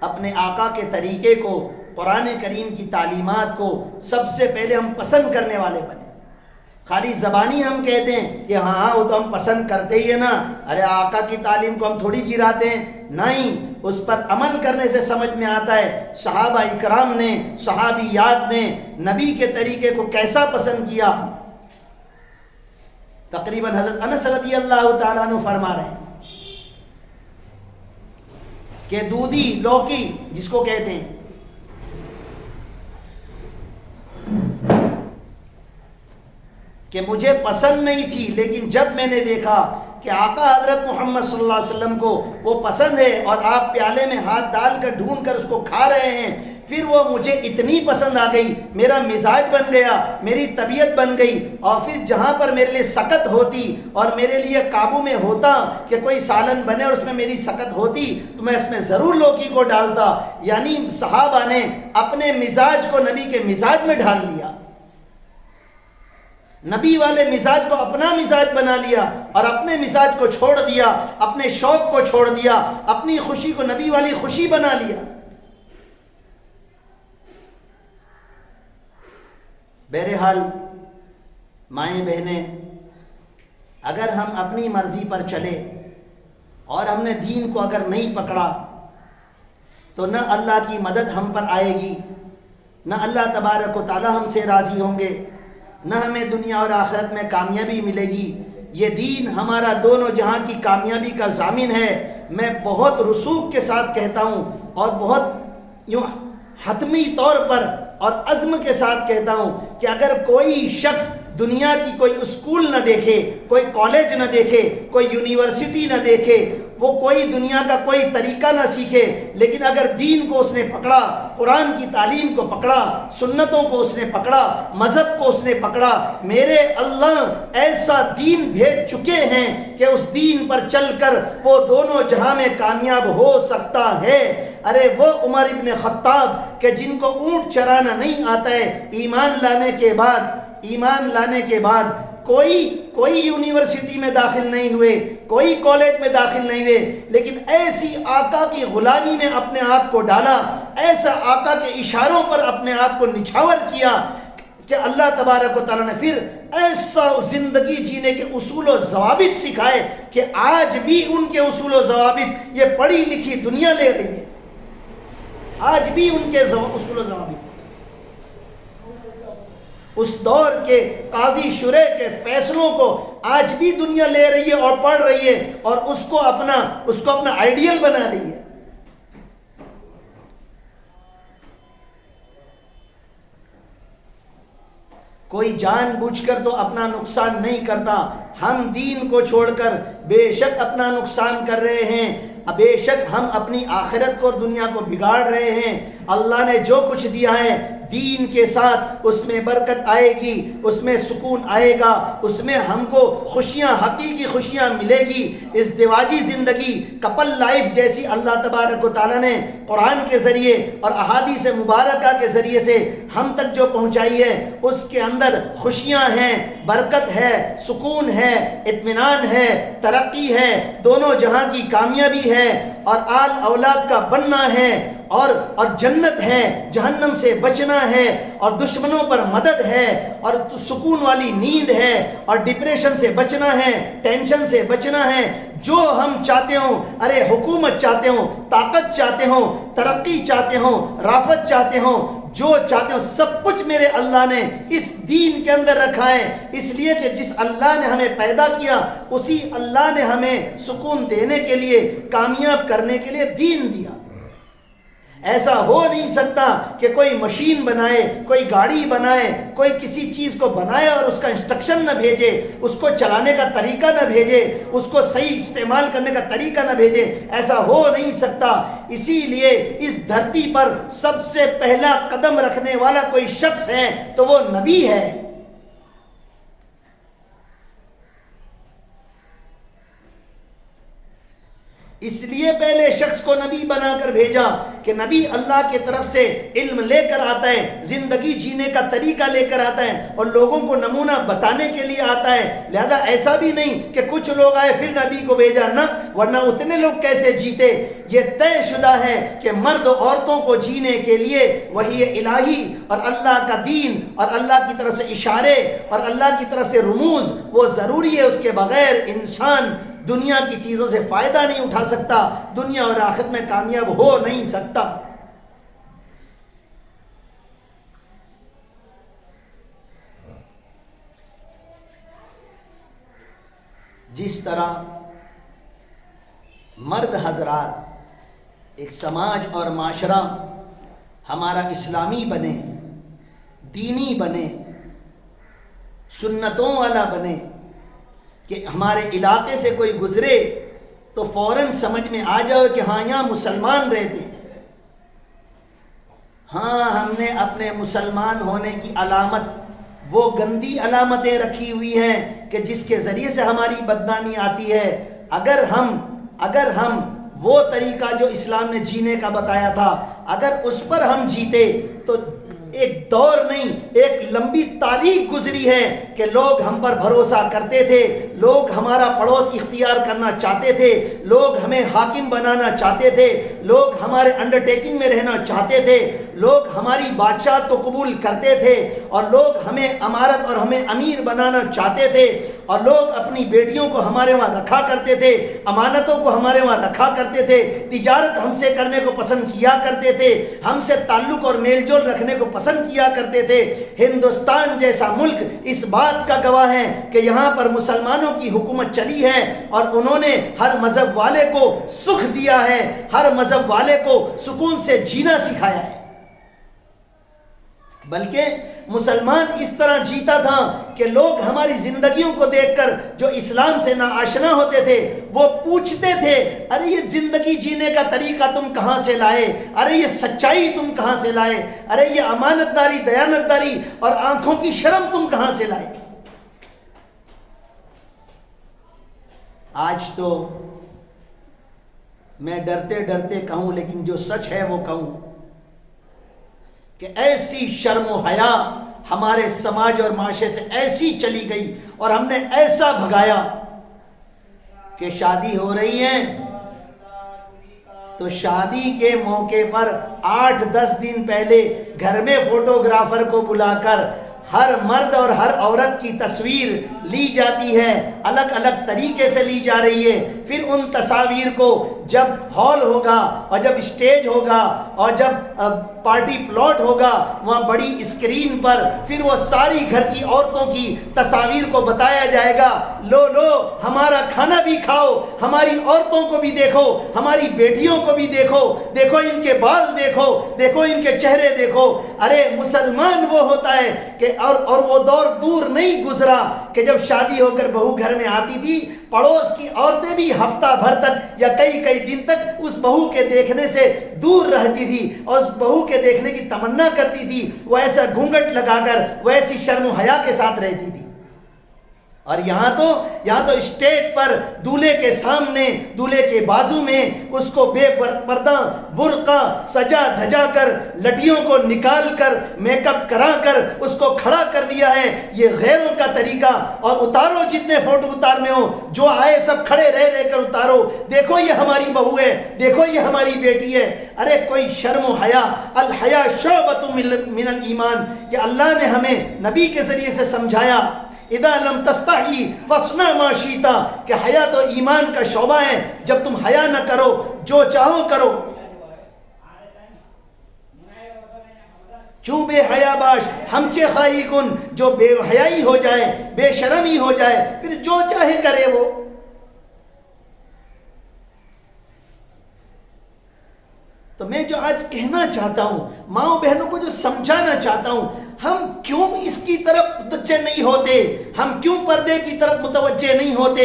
اپنے آقا کے طریقے کو، قرآن کریم کی تعلیمات کو سب سے پہلے ہم پسند کرنے والے بنے۔ خالی زبانی ہم کہتے ہیں کہ ہاں وہ تو ہم پسند کرتے ہی ہیں نا، ارے آقا کی تعلیم کو ہم تھوڑی گراتے ہیں، نہیں، اس پر عمل کرنے سے سمجھ میں آتا ہے صحابہ اکرام نے، صحابیات نے نبی کے طریقے کو کیسا پسند کیا۔ تقریباً حضرت انس رضی اللہ تعالیٰ عنہ فرما رہے ہیں کہ دودھی لوکی جس کو کہتے ہیں، کہ مجھے پسند نہیں تھی، لیکن جب میں نے دیکھا کہ آقا حضرت محمد صلی اللہ علیہ وسلم کو وہ پسند ہے اور آپ پیالے میں ہاتھ ڈال کر ڈھونڈ کر اس کو کھا رہے ہیں، پھر وہ مجھے اتنی پسند آ گئی، میرا مزاج بن گیا، میری طبیعت بن گئی، اور پھر جہاں پر میرے لیے سکت ہوتی اور میرے لیے قابو میں ہوتا کہ کوئی سالن بنے اور اس میں میری سکت ہوتی تو میں اس میں ضرور لوکی کو ڈالتا۔ یعنی صحابہ نے اپنے مزاج کو نبی کے مزاج میں ڈھال لیا، نبی والے مزاج کو اپنا مزاج بنا لیا اور اپنے مزاج کو چھوڑ دیا، اپنے شوق کو چھوڑ دیا، اپنی خوشی کو نبی والی خوشی بنا لیا۔ بہرحال مائیں بہنیں، اگر ہم اپنی مرضی پر چلے اور ہم نے دین کو اگر نہیں پکڑا تو نہ اللہ کی مدد ہم پر آئے گی، نہ اللہ تبارک و تعالی ہم سے راضی ہوں گے، نہ ہمیں دنیا اور آخرت میں کامیابی ملے گی۔ یہ دین ہمارا دونوں جہاں کی کامیابی کا ضامن ہے۔ میں بہت رسوخ کے ساتھ کہتا ہوں اور بہت یوں حتمی طور پر اور عزم کے ساتھ کہتا ہوں کہ اگر کوئی شخص دنیا کی کوئی اسکول نہ دیکھے، کوئی کالج نہ دیکھے، کوئی یونیورسٹی نہ دیکھے، وہ کوئی دنیا کا کوئی طریقہ نہ سیکھے، لیکن اگر دین کو اس نے پکڑا، قرآن کی تعلیم کو پکڑا، سنتوں کو اس نے پکڑا، مذہب کو اس نے پکڑا، میرے اللہ ایسا دین بھیج چکے ہیں کہ اس دین پر چل کر وہ دونوں جہاں میں کامیاب ہو سکتا ہے۔ ارے وہ عمر ابن خطاب کہ جن کو اونٹ چرانا نہیں آتا ہے، ایمان لانے کے بعد کوئی یونیورسٹی میں داخل نہیں ہوئے، کوئی کالج میں داخل نہیں ہوئے، لیکن ایسی آقا کی غلامی میں اپنے آپ کو ڈالا، ایسا آقا کے اشاروں پر اپنے آپ کو نچھاور کیا کہ اللہ تبارک و تعالیٰ نے پھر ایسا زندگی جینے کے اصول و ضوابط سکھائے کہ آج بھی ان کے اصول و ضوابط یہ پڑھی لکھی دنیا لے رہی ہے۔ آج بھی ان کے اصول و ضوابط اس دور کے قاضی شریح کے فیصلوں کو آج بھی دنیا لے رہی ہے اور پڑھ رہی ہے اور اس کو اپنا آئیڈیل بنا رہی ہے۔ کوئی جان بوجھ کر تو اپنا نقصان نہیں کرتا، ہم دین کو چھوڑ کر بے شک اپنا نقصان کر رہے ہیں، بے شک ہم اپنی آخرت کو اور دنیا کو بگاڑ رہے ہیں۔ اللہ نے جو کچھ دیا ہے دین کے ساتھ اس میں برکت آئے گی، اس میں سکون آئے گا، اس میں ہم کو خوشیاں، حقیقی خوشیاں ملے گی۔ ازدواجی زندگی، کپل لائف جیسی اللہ تبارک و تعالیٰ نے قرآن کے ذریعے اور احادیث مبارکہ کے ذریعے سے ہم تک جو پہنچائی ہے، اس کے اندر خوشیاں ہیں، برکت ہے، سکون ہے، اطمینان ہے، ترقی ہے، دونوں جہاں کی کامیابی ہے اور آل اولاد کا بننا ہے اور جنت ہے، جہنم سے بچنا ہے اور دشمنوں پر مدد ہے اور سکون والی نیند ہے اور ڈپریشن سے بچنا ہے، ٹینشن سے بچنا ہے۔ جو ہم چاہتے ہوں، ارے حکومت چاہتے ہوں، طاقت چاہتے ہوں، ترقی چاہتے ہوں، رافت چاہتے ہوں، جو چاہتے ہوں، سب کچھ میرے اللہ نے اس دین کے اندر رکھا ہے۔ اس لیے کہ جس اللہ نے ہمیں پیدا کیا اسی اللہ نے ہمیں سکون دینے کے لیے، کامیاب کرنے کے لیے دین دیا۔ ایسا ہو نہیں سکتا کہ کوئی مشین بنائے، کوئی گاڑی بنائے، کوئی کسی چیز کو بنائے اور اس کا انسٹرکشن نہ بھیجے، اس کو چلانے کا طریقہ نہ بھیجے، اس کو صحیح استعمال کرنے کا طریقہ نہ بھیجے، ایسا ہو نہیں سکتا۔ اسی لیے اس دھرتی پر سب سے پہلا قدم رکھنے والا کوئی شخص ہے تو وہ نبی ہے۔ اس لیے پہلے شخص کو نبی بنا کر بھیجا کہ نبی اللہ کی طرف سے علم لے کر آتا ہے، زندگی جینے کا طریقہ لے کر آتا ہے اور لوگوں کو نمونہ بتانے کے لیے آتا ہے۔ لہذا ایسا بھی نہیں کہ کچھ لوگ آئے پھر نبی کو بھیجا، نہ، ورنہ اتنے لوگ کیسے جیتے۔ یہ طے شدہ ہے کہ مرد عورتوں کو جینے کے لیے وحی الہی اور اللہ کا دین اور اللہ کی طرف سے اشارے اور اللہ کی طرف سے رموز وہ ضروری ہے۔ اس کے بغیر انسان دنیا کی چیزوں سے فائدہ نہیں اٹھا سکتا، دنیا اور آخرت میں کامیاب ہو نہیں سکتا۔ جس طرح مرد حضرات ایک سماج اور معاشرہ ہمارا اسلامی بنے، دینی بنے، سنتوں والا بنے، کہ ہمارے علاقے سے کوئی گزرے تو فوراً سمجھ میں آ جاؤ کہ ہاں یہاں مسلمان رہتے، ہاں ہم نے اپنے مسلمان ہونے کی علامت وہ گندی علامتیں رکھی ہوئی ہیں کہ جس کے ذریعے سے ہماری بدنامی آتی ہے. اگر ہم وہ طریقہ جو اسلام نے جینے کا بتایا تھا اگر اس پر ہم جیتے تو ایک دور نہیں ایک لمبی تاریخ گزری ہے کہ لوگ ہم پر بھروسہ کرتے تھے, لوگ ہمارا پڑوس اختیار کرنا چاہتے تھے, لوگ ہمیں حاکم بنانا چاہتے تھے, لوگ ہمارے انڈرٹیکنگ میں رہنا چاہتے تھے, لوگ ہماری بادشاہت کو قبول کرتے تھے, اور لوگ ہمیں امارت اور ہمیں امیر بنانا چاہتے تھے, اور لوگ اپنی بیٹیوں کو ہمارے وہاں رکھا کرتے تھے, امانتوں کو ہمارے وہاں رکھا کرتے تھے, تجارت ہم سے کرنے کو پسند کیا کرتے تھے, ہم سے تعلق اور میل جول رکھنے کو پسند کیا کرتے تھے. ہندوستان جیسا ملک اس بات کا گواہ ہے کہ یہاں پر مسلمانوں کی حکومت چلی ہے اور انہوں نے ہر مذہب والے کو سکھ دیا ہے, ہر مذہب والے کو سکون سے جینا سکھایا ہے. بلکہ مسلمان اس طرح جیتا تھا کہ لوگ ہماری زندگیوں کو دیکھ کر جو اسلام سے ناآشنا ہوتے تھے وہ پوچھتے تھے, ارے یہ زندگی جینے کا طریقہ تم کہاں سے لائے, ارے یہ سچائی تم کہاں سے لائے, ارے یہ امانت داری, دیانت داری اور آنکھوں کی شرم تم کہاں سے لائے. آج تو میں ڈرتے ڈرتے کہوں لیکن جو سچ ہے وہ کہوں کہ ایسی شرم و حیا ہمارے سماج اور معاشرے سے ایسی چلی گئی اور ہم نے ایسا بھگایا کہ شادی ہو رہی ہے تو شادی کے موقع پر 8-10 دن پہلے گھر میں فوٹوگرافر کو بلا کر ہر مرد اور ہر عورت کی تصویر لی جاتی ہے, الگ الگ طریقے سے لی جا رہی ہے. پھر ان تصاویر کو جب ہال ہوگا اور جب اسٹیج ہوگا اور جب پارٹی پلاٹ ہوگا وہاں بڑی اسکرین پر پھر وہ ساری گھر کی عورتوں کی تصاویر کو بتایا جائے گا, لو ہمارا کھانا بھی کھاؤ, ہماری عورتوں کو بھی دیکھو, ہماری بیٹیوں کو بھی دیکھو, دیکھو ان کے بال دیکھو, دیکھو ان کے چہرے دیکھو. ارے مسلمان وہ ہوتا ہے کہ اور وہ دور دور نہیں گزرا کہ جب شادی ہو کر بہو گھر میں آتی تھی پڑوس کی عورتیں بھی ہفتہ بھر تک یا کئی دن تک اس بہو کے دیکھنے سے دور رہتی تھی اور اس بہو کے دیکھنے کی تمنا کرتی تھی. وہ ایسا گھونگھٹ لگا کر وہ ایسی شرم و حیا کے ساتھ رہتی تھی. اور یہاں تو اسٹیج پر دولہے کے سامنے دولہے کے بازو میں اس کو بے پردہ برقع سجا دھجا کر لٹیوں کو نکال کر میک اپ کرا کر اس کو کھڑا کر دیا ہے. یہ غیروں کا طریقہ. اور اتارو جتنے فوٹو اتارنے ہو, جو آئے سب کھڑے رہ کر اتارو, دیکھو یہ ہماری بہو ہے, دیکھو یہ ہماری بیٹی ہے. ارے کوئی شرم و حیا, الحیا شعبۃ من الایمان, کہ اللہ نے ہمیں نبی کے ذریعے سے سمجھایا اذا لم تستحی فاصنع ما شئت, کہ حیا تو ایمان کا شعبہ ہے. جب تم حیا نہ کرو جو چاہو کرو. چوں بے حیا باش ہم چے خواہی کن, جو بے حیائی ہو جائے بے شرمی ہو جائے پھر جو چاہے کرے وہ. تو میں جو آج کہنا چاہتا ہوں, ماؤں بہنوں کو جو سمجھانا چاہتا ہوں, ہم کیوں اس کی طرف متوجہ نہیں ہوتے, ہم کیوں پردے کی طرف متوجہ نہیں ہوتے,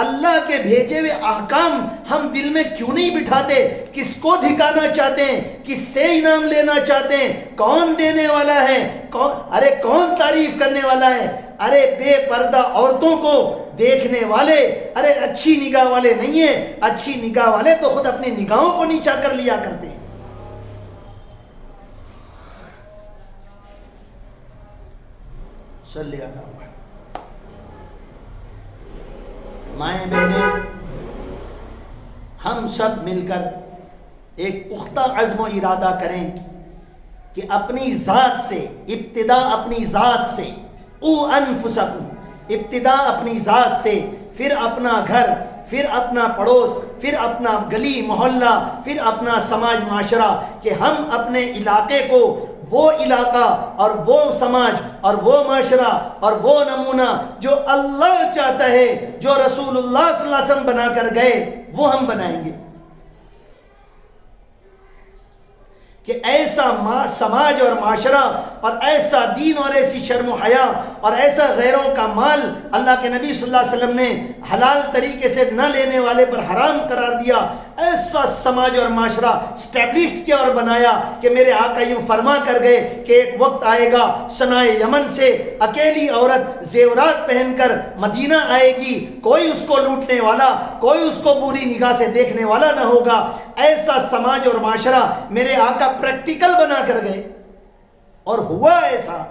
اللہ کے بھیجے ہوئے احکام ہم دل میں کیوں نہیں بٹھاتے. کس کو دکھانا چاہتے ہیں, کس سے انعام لینا چاہتے ہیں, کون دینے والا ہے, کون تعریف کرنے والا ہے. ارے بے پردہ عورتوں کو دیکھنے والے ارے اچھی نگاہ والے نہیں ہیں. اچھی نگاہ والے تو خود اپنی نگاہوں کو نیچا کر لیا کرتے ہیں. صلی اللہ علیہ وسلم. مائیں بہنیں, ہم سب مل کر ایک پختہ عزم و ارادہ کریں کہ اپنی ذات سے ابتدا, اپنی ذات سے قوا انفسکم, ابتدا اپنی ذات سے, پھر اپنا گھر, پھر اپنا پڑوس, پھر اپنا گلی محلہ, پھر اپنا سماج معاشرہ, کہ ہم اپنے علاقے کو وہ علاقہ اور وہ سماج اور وہ معاشرہ اور وہ نمونہ جو اللہ چاہتا ہے, جو رسول اللہ صلی اللہ علیہ وسلم بنا کر گئے, وہ ہم بنائیں گے. کہ ایسا سماج اور معاشرہ اور ایسا دین اور ایسی شرم و حیا اور ایسا غیروں کا مال اللہ کے نبی صلی اللہ علیہ وسلم نے حلال طریقے سے نہ لینے والے پر حرام قرار دیا, ایسا سماج اور معاشرہ اسٹیبلشڈ کیا اور بنایا کہ میرے آقا یوں فرما کر گئے کہ ایک وقت آئے گا سنائے یمن سے اکیلی عورت زیورات پہن کر مدینہ آئے گی، کوئی اس کو لوٹنے والا، کوئی اس کو بری نگاہ سے دیکھنے والا نہ ہوگا۔ ایسا سماج اور معاشرہ میرے آقا پریکٹیکل بنا کر گئے، اور ہوا ایسا۔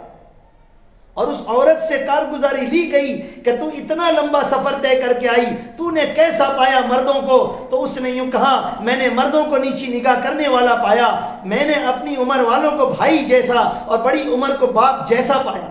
اور اس عورت سے کارگزاری لی گئی کہ تو اتنا لمبا سفر طے کر کے آئی، تو نے کیسا پایا مردوں کو؟ تو اس نے یوں کہا، میں نے مردوں کو نیچی نگاہ کرنے والا پایا، میں نے اپنی عمر والوں کو بھائی جیسا اور بڑی عمر کو باپ جیسا پایا۔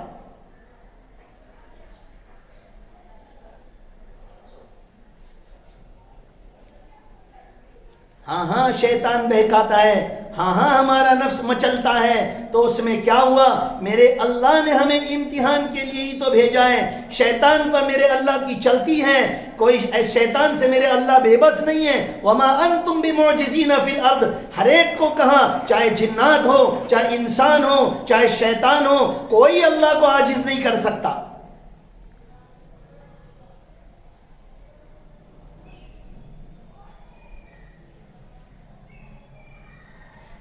ہاں ہاں شیطان بہکاتا ہے، ہاں ہاں ہمارا نفس مچلتا ہے، تو اس میں کیا ہوا؟ میرے اللہ نے ہمیں امتحان کے لیے ہی تو بھیجا ہے۔ شیطان پر میرے اللہ کی چلتی ہیں، کوئی شیطان سے میرے اللہ بے بس نہیں ہے۔ وما انتم بمعجزین فی الارض، ہر ایک کو کہا، چاہے جنات ہو، چاہے انسان ہو، چاہے شیطان ہو، کوئی اللہ کو عاجز نہیں کر سکتا۔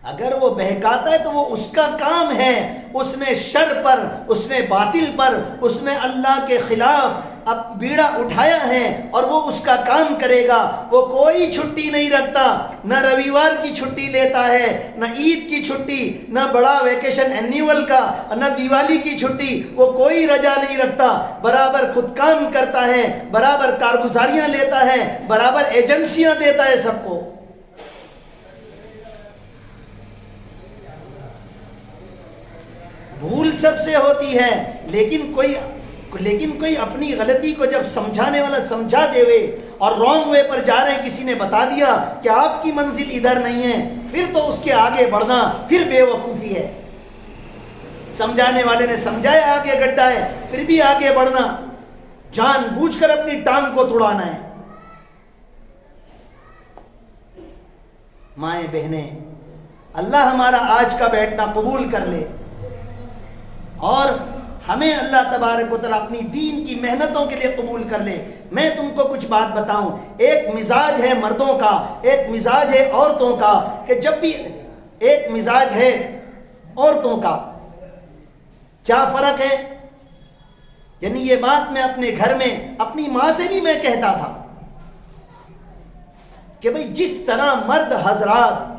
اگر وہ بہکاتا ہے تو وہ اس کا کام ہے، اس نے شر پر، اس نے باطل پر، اس نے اللہ کے خلاف اب بیڑا اٹھایا ہے، اور وہ اس کا کام کرے گا۔ وہ کوئی چھٹی نہیں رکھتا، نہ رویوار کی چھٹی لیتا ہے، نہ عید کی چھٹی، نہ بڑا ویکیشن اینیول کا، نہ دیوالی کی چھٹی، وہ کوئی رجا نہیں رکھتا، برابر خود کام کرتا ہے، برابر کارگزاریاں لیتا ہے، برابر ایجنسیاں دیتا ہے سب کو۔ بھول سب سے ہوتی ہے، لیکن کوئی اپنی غلطی کو جب سمجھانے والا سمجھا دے وے اور رانگ وے پر جا رہے ہیں، کسی نے بتا دیا کہ آپ کی منزل ادھر نہیں ہے، پھر تو اس کے آگے بڑھنا پھر بے وقوفی ہے۔ سمجھانے والے نے سمجھایا آگے گڈھا ہے، پھر بھی آگے بڑھنا، جان بوجھ کر اپنی ٹانگ کو توڑانا ہے۔ مائیں بہنیں، اللہ ہمارا آج کا بیٹھنا قبول کر لے، اور ہمیں اللہ تبارک و تعالیٰ اپنی دین کی محنتوں کے لیے قبول کر لے۔ میں تم کو کچھ بات بتاؤں، ایک مزاج ہے مردوں کا، ایک مزاج ہے عورتوں کا، کہ جب بھی ایک مزاج ہے عورتوں کا، کیا فرق ہے؟ یعنی یہ بات میں اپنے گھر میں اپنی ماں سے بھی میں کہتا تھا کہ بھئی جس طرح مرد حضرات،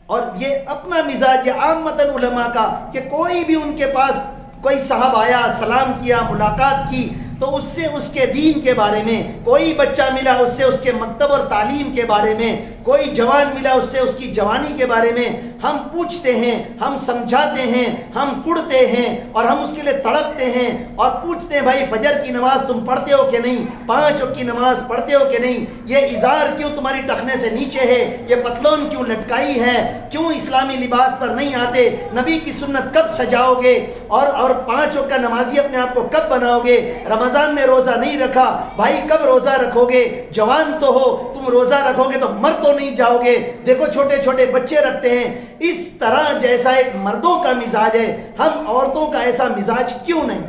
اور یہ اپنا مزاج ہے عامةً علماء کا، کہ کوئی بھی ان کے پاس کوئی صاحب آیا، سلام کیا، ملاقات کی، تو اس سے اس کے دین کے بارے میں، کوئی بچہ ملا اس سے اس کے مکتب اور تعلیم کے بارے میں، کوئی جوان ملا اس سے اس کی جوانی کے بارے میں ہم پوچھتے ہیں، ہم سمجھاتے ہیں، ہم کڑتے ہیں، اور ہم اس کے لیے تڑپتے ہیں اور پوچھتے ہیں، بھائی فجر کی نماز تم پڑھتے ہو کہ نہیں، 5 وقت کی نماز پڑھتے ہو کہ نہیں، یہ ازار کیوں تمہاری ٹخنے سے نیچے ہے، یہ پتلون کیوں لٹکائی ہے، کیوں اسلامی لباس پر نہیں آتے، نبی کی سنت کب سجاؤ گے، اور 5 وقت کا نمازی اپنے آپ کو کب بناؤ گے، رمضان میں روزہ نہیں رکھا، بھائی کب روزہ رکھو گے، جوان تو ہو، تم روزہ رکھو گے تو مر تو نہیں جاؤ گے، دیکھو چھوٹے چھوٹے بچے رکھتے ہیں۔ اس طرح جیسا ایک مردوں کا مزاج ہے، ہم عورتوں کا ایسا مزاج کیوں نہیں؟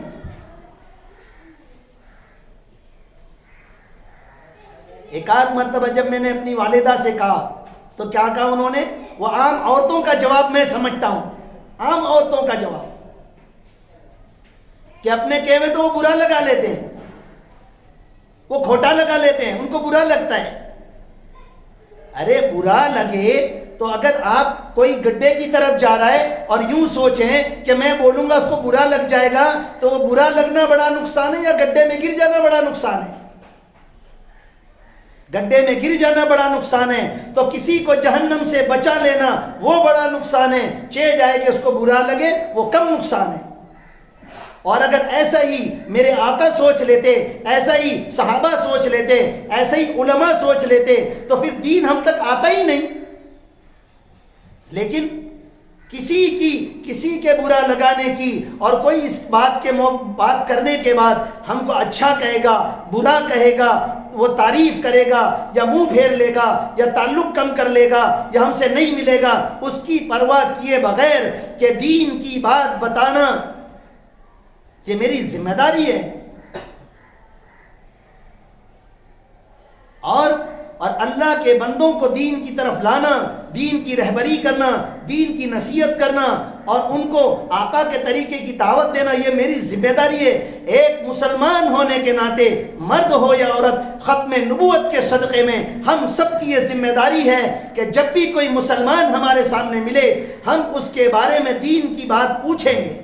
ایک آدھ مرتبہ جب میں نے اپنی والدہ سے کہا تو کیا کہا انہوں نے؟ وہ عام عورتوں کا جواب میں سمجھتا ہوں، عام عورتوں کا جواب، کہ اپنے کہوے تو وہ برا لگا لیتے ہیں، وہ کھوٹا لگا لیتے ہیں، ان کو برا لگتا ہے۔ ارے برا لگے تو اگر آپ کوئی گڈھے کی طرف جا رہا ہے اور یوں سوچیں کہ میں بولوں گا اس کو برا لگ جائے گا، تو وہ برا لگنا بڑا نقصان ہے یا گڈھے میں گر جانا بڑا نقصان ہے؟ گڈھے میں گر جانا بڑا نقصان ہے، تو کسی کو جہنم سے بچا لینا وہ بڑا نقصان ہے، چہ جائے کہ اس کو برا لگے وہ کم نقصان ہے۔ اور اگر ایسا ہی میرے آقا سوچ لیتے، ایسا ہی صحابہ سوچ لیتے، ایسا ہی علماء سوچ لیتے، تو پھر دین ہم تک آتا ہی نہیں۔ لیکن کسی کے برا لگانے کی، اور کوئی اس بات کرنے کے بعد ہم کو اچھا کہے گا، برا کہے گا، وہ تعریف کرے گا یا منہ پھیر لے گا یا تعلق کم کر لے گا یا ہم سے نہیں ملے گا، اس کی پرواہ کیے بغیر کہ دین کی بات بتانا یہ میری ذمہ داری ہے۔ اور اللہ کے بندوں کو دین کی طرف لانا، دین کی رہبری کرنا، دین کی نصیحت کرنا اور ان کو آقا کے طریقے کی دعوت دینا، یہ میری ذمہ داری ہے۔ ایک مسلمان ہونے کے ناطے، مرد ہو یا عورت، ختم نبوت کے صدقے میں ہم سب کی یہ ذمہ داری ہے کہ جب بھی کوئی مسلمان ہمارے سامنے ملے ہم اس کے بارے میں دین کی بات پوچھیں گے۔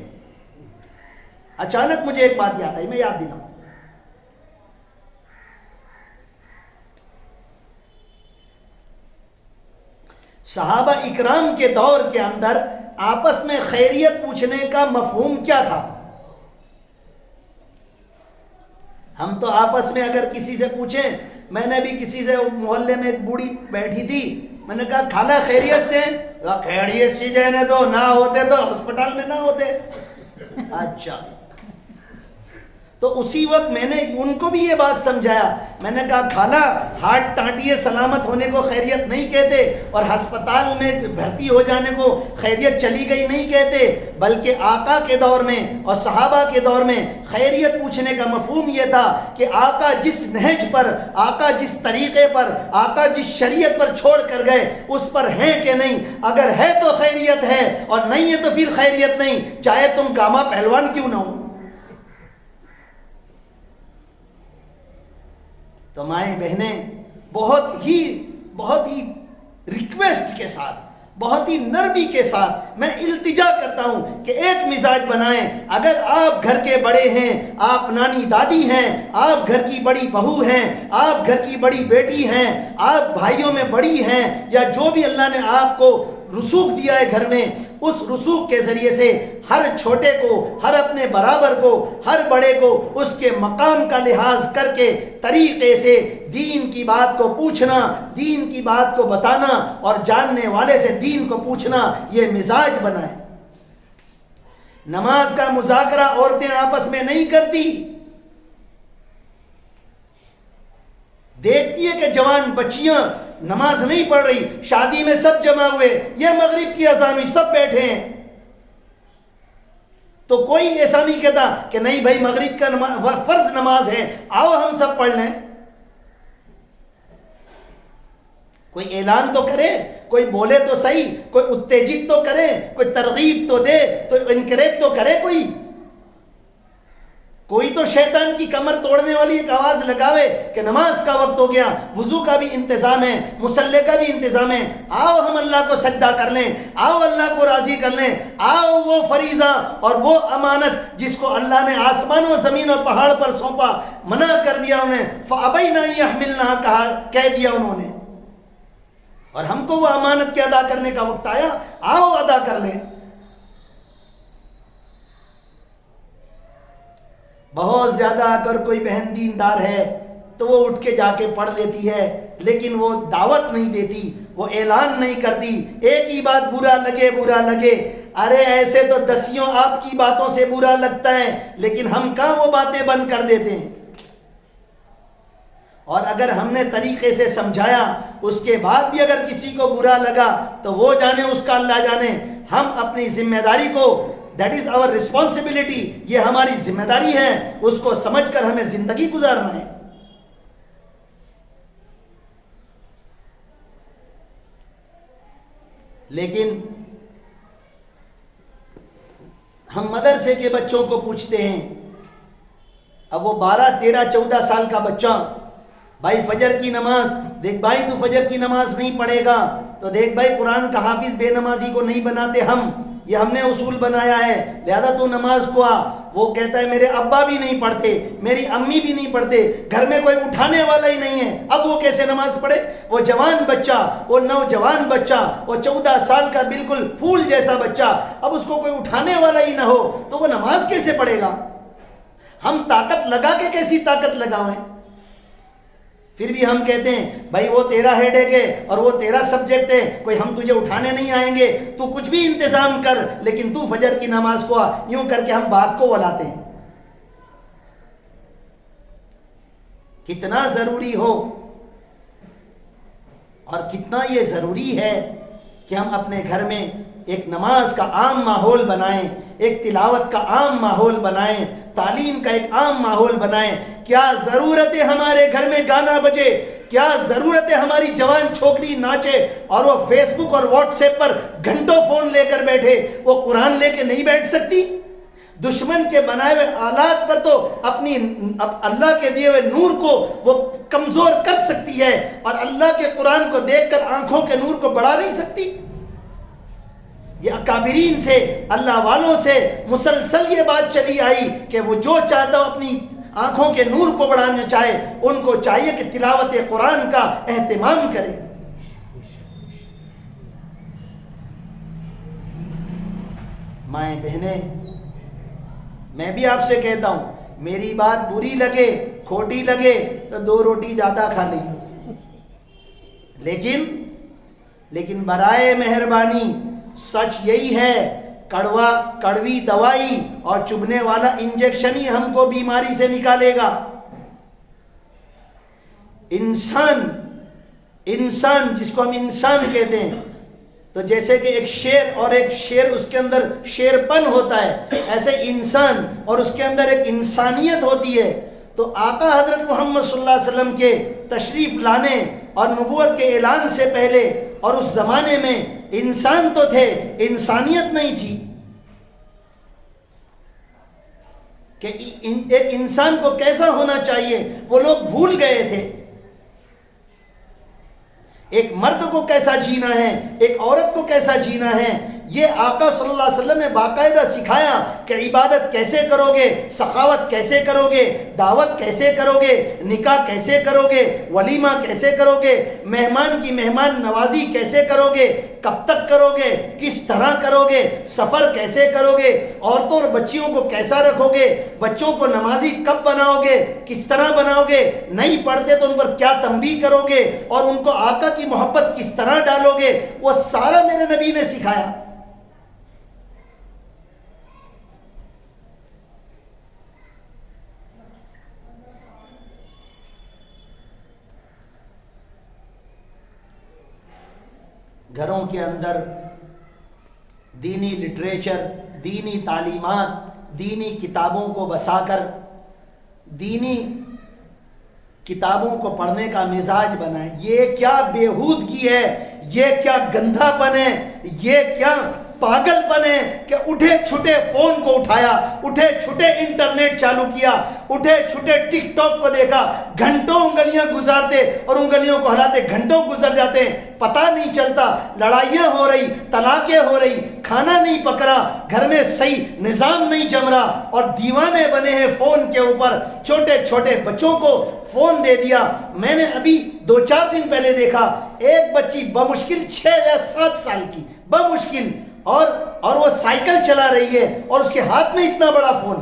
اچانک مجھے ایک بات یاد آئی، میں یاد دلاؤں۔ صحابہ اکرام کے دور کے اندر آپس میں خیریت پوچھنے کا مفہوم کیا تھا؟ ہم تو آپس میں اگر کسی سے پوچھیں، میں نے بھی کسی سے محلے میں ایک بوڑھی بیٹھی تھی، میں نے کہا خالہ خیریت سے؟ خیریت سے جانے دو، نہ ہوتے تو ہسپتال میں نہ ہوتے۔ اچھا، تو اسی وقت میں نے ان کو بھی یہ بات سمجھایا، میں نے کہا خالہ ہاتھ ٹانٹیے سلامت ہونے کو خیریت نہیں کہتے، اور ہسپتال میں بھرتی ہو جانے کو خیریت چلی گئی نہیں کہتے، بلکہ آقا کے دور میں اور صحابہ کے دور میں خیریت پوچھنے کا مفہوم یہ تھا کہ آقا جس نہج پر، آقا جس طریقے پر، آقا جس شریعت پر چھوڑ کر گئے اس پر ہیں کہ نہیں، اگر ہے تو خیریت ہے اور نہیں ہے تو پھر خیریت نہیں، چاہے تم گاما پہلوان کیوں نہ ہو۔ تو مائیں بہنیں بہت ہی ریکویسٹ کے ساتھ، بہت ہی نرمی کے ساتھ میں التجا کرتا ہوں کہ ایک مزاج بنائیں۔ اگر آپ گھر کے بڑے ہیں، آپ نانی دادی ہیں، آپ گھر کی بڑی بہو ہیں، آپ گھر کی بڑی بیٹی ہیں، آپ بھائیوں میں بڑی ہیں، یا جو بھی اللہ نے آپ کو رسوخ دیا ہے گھر میں، اس رسوخ کے ذریعے سے ہر چھوٹے کو، ہر اپنے برابر کو، ہر بڑے کو اس کے مقام کا لحاظ کر کے طریقے سے دین کی بات کو پوچھنا، دین کی بات کو بتانا اور جاننے والے سے دین کو پوچھنا، یہ مزاج بنائے۔ نماز کا مذاکرہ عورتیں آپس میں نہیں کرتی، دیکھتی ہے کہ جوان بچیاں نماز نہیں پڑھ رہی، شادی میں سب جمع ہوئے، یہ مغرب کی اذان ہوئی، سب بیٹھے ہیں، تو کوئی ایسا نہیں کہتا کہ نہیں بھائی مغرب کا فرض نماز ہے، آؤ ہم سب پڑھ لیں۔ کوئی اعلان تو کرے، کوئی بولے تو صحیح، کوئی اتےجت تو کرے، کوئی ترغیب تو دے، تو انکریج تو کرے، کوئی تو شیطان کی کمر توڑنے والی ایک آواز لگاوے کہ نماز کا وقت ہو گیا، وضو کا بھی انتظام ہے، مصلی کا بھی انتظام ہے، آؤ ہم اللہ کو سجدہ کر لیں، آؤ اللہ کو راضی کر لیں، آؤ وہ فریضہ اور وہ امانت جس کو اللہ نے آسمان و زمین اور پہاڑ پر سونپا، منع کر دیا انہیں، فَأَبَيْنَ أَن يَحْمِلْنَهَا کہہ دیا انہوں نے، اور ہم کو وہ امانت کے ادا کرنے کا وقت آیا، آؤ ادا کر لیں۔ بہت زیادہ اگر کوئی بہن دیندار ہے تو وہ اٹھ کے جا کے پڑھ لیتی ہے، لیکن وہ دعوت نہیں دیتی، وہ اعلان نہیں کرتی، ایک ہی بات برا لگے، ارے ایسے تو دسیوں آپ کی باتوں سے برا لگتا ہے، لیکن ہم کہاں وہ باتیں بند کر دیتے ہیں۔ اور اگر ہم نے طریقے سے سمجھایا، اس کے بعد بھی اگر کسی کو برا لگا تو وہ جانے، اس کا اللہ جانے، ہم اپنی ذمہ داری کو، دیٹ از آور ریسپانسبلٹی، یہ ہماری ذمہ داری ہے، اس کو سمجھ کر ہمیں زندگی گزارنا ہے۔ لیکن ہم مدرسے کے بچوں کو پوچھتے ہیں، اب وہ 12 13 14 سال کا بچہ، بھائی فجر کی نماز، دیکھ بھائی تو فجر کی نماز نہیں پڑھے گا تو دیکھ بھائی قرآن کا حافظ بے نمازی کو نہیں بناتے ہم، یہ ہم نے اصول بنایا ہے، لہذا تو نماز کو آ۔ وہ کہتا ہے میرے ابا بھی نہیں پڑھتے، میری امی بھی نہیں پڑھتے، گھر میں کوئی اٹھانے والا ہی نہیں ہے، اب وہ کیسے نماز پڑھے؟ وہ جوان بچہ، وہ نوجوان بچہ، وہ 14 سال کا بالکل پھول جیسا بچہ، اب اس کو کوئی اٹھانے والا ہی نہ ہو تو وہ نماز کیسے پڑھے گا؟ ہم طاقت لگا کے کیسی طاقت لگاویں؟ پھر بھی ہم کہتے ہیں بھائی وہ تیرا ہیڈ ایک ہے اور وہ تیرا سبجیکٹ ہے، کوئی ہم تجھے اٹھانے نہیں آئیں گے، تو کچھ بھی انتظام کر لیکن تو فجر کی نماز کو آ، یوں کر کے ہم بات کو ولاتے ہیں۔ کتنا ضروری ہو اور کتنا یہ ضروری ہے کہ ہم اپنے گھر میں ایک نماز کا عام ماحول بنائیں، ایک تلاوت کا عام ماحول بنائیں، تعلیم کا ایک عام ماحول بنائیں۔ کیا ضرورت ہے ہمارے گھر میں گانا بجے؟ کیا ضرورت ہے ہماری جوان چھوکری ناچے اور وہ فیس بک اور واٹس ایپ پر گھنٹوں فون لے کر بیٹھے، وہ قرآن لے کے نہیں بیٹھ سکتی؟ دشمن کے بنائے ہوئے آلات پر تو اپنی اللہ کے دیے ہوئے نور کو وہ کمزور کر سکتی ہے، اور اللہ کے قرآن کو دیکھ کر آنکھوں کے نور کو بڑھا نہیں سکتی؟ یہ اکابرین سے، اللہ والوں سے مسلسل یہ بات چلی آئی کہ وہ جو چاہتا ہو اپنی آنکھوں کے نور کو بڑھانا چاہے، ان کو چاہیے کہ تلاوت قرآن کا اہتمام کرے۔ مائیں بہنیں، میں بھی آپ سے کہتا ہوں، میری بات بری لگے، کھوٹی لگے تو 2 روٹی زیادہ کھا لیں، لیکن برائے مہربانی سچ یہی ہے، کڑوی دوائی اور چبھنے والا انجیکشن ہی ہم کو بیماری سے نکالے گا۔ انسان جس کو ہم انسان کہتے ہیں، تو جیسے کہ ایک شیر اور ایک شیر اس کے اندر شیر پن ہوتا ہے، ایسے انسان اور اس کے اندر ایک انسانیت ہوتی ہے۔ تو آقا حضرت محمد صلی اللہ علیہ وسلم کے تشریف لانے اور نبوت کے اعلان سے پہلے اور اس زمانے میں انسان تو تھے، انسانیت نہیں تھی، کہ ایک انسان کو کیسا ہونا چاہیے وہ لوگ بھول گئے تھے۔ ایک مرد کو کیسا جینا ہے، ایک عورت کو کیسا جینا ہے، یہ آقا صلی اللہ علیہ وسلم نے باقاعدہ سکھایا کہ عبادت کیسے کرو گے، سخاوت کیسے کرو گے، دعوت کیسے کرو گے، نکاح کیسے کرو گے، ولیمہ کیسے کرو گے، مہمان کی مہمان نوازی کیسے کرو گے، کب تک کرو گے، کس طرح کرو گے، سفر کیسے کرو گے، عورتوں اور بچیوں کو کیسا رکھو گے، بچوں کو نمازی کب بناؤ گے، کس طرح بناؤ گے، نہیں پڑھتے تو ان پر کیا تنبیہ کرو گے، اور ان کو آقا کی محبت کس طرح ڈالو گے، وہ سارا میرے نبی نے سکھایا۔ گھروں کے اندر دینی لٹریچر، دینی تعلیمات، دینی کتابوں کو بسا کر دینی کتابوں کو پڑھنے کا مزاج بنائے۔ یہ کیا بیہودگی ہے، یہ کیا گندھا پن ہے، یہ کیا پاگل پن ہے کہ اٹھے چھٹے فون کو اٹھایا، اٹھے چھٹے انٹرنیٹ چالو کیا، اٹھے چھٹے ٹک ٹاک کو دیکھا، گھنٹوں انگلیاں گزارتے اور انگلیوں کو ہلاتے گھنٹوں گزر جاتے ہیں، پتہ نہیں چلتا، لڑائیاں ہو رہی، طلاقیں ہو رہی، کھانا نہیں پک رہا، گھر میں صحیح نظام نہیں جم رہا، اور دیوانے بنے ہیں فون کے اوپر۔ چھوٹے چھوٹے بچوں کو فون دے دیا۔ میں نے ابھی 2-4 دن پہلے دیکھا، ایک بچی بمشکل 6 یا 7 سال کی، بمشکل، اور وہ سائیکل چلا رہی ہے اور اس کے ہاتھ میں اتنا بڑا فون،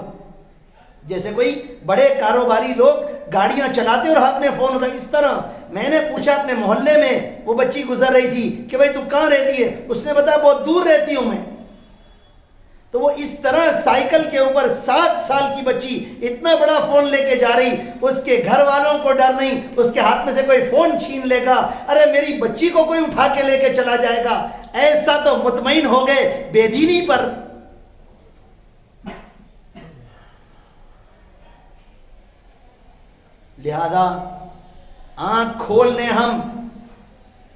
جیسے کوئی بڑے کاروباری لوگ گاڑیاں چلاتے اور ہاتھ میں فون ہوتا ہے، اس طرح۔ میں نے پوچھا اپنے محلے میں، وہ بچی گزر رہی تھی کہ بھائی تو کہاں رہتی ہے، اس نے بتایا بہت دور رہتی ہوں میں۔ تو وہ اس طرح سائیکل کے اوپر 7 سال کی بچی اتنا بڑا فون لے کے جا رہی، اس کے گھر والوں کو ڈر نہیں اس کے ہاتھ میں سے کوئی فون چھین لے گا، ارے میری بچی کو کوئی اٹھا کے لے کے چلا جائے گا، ایسا تو مطمئن ہو گئے بے دینی پر۔ لہذا آنکھ کھول لیں ہم۔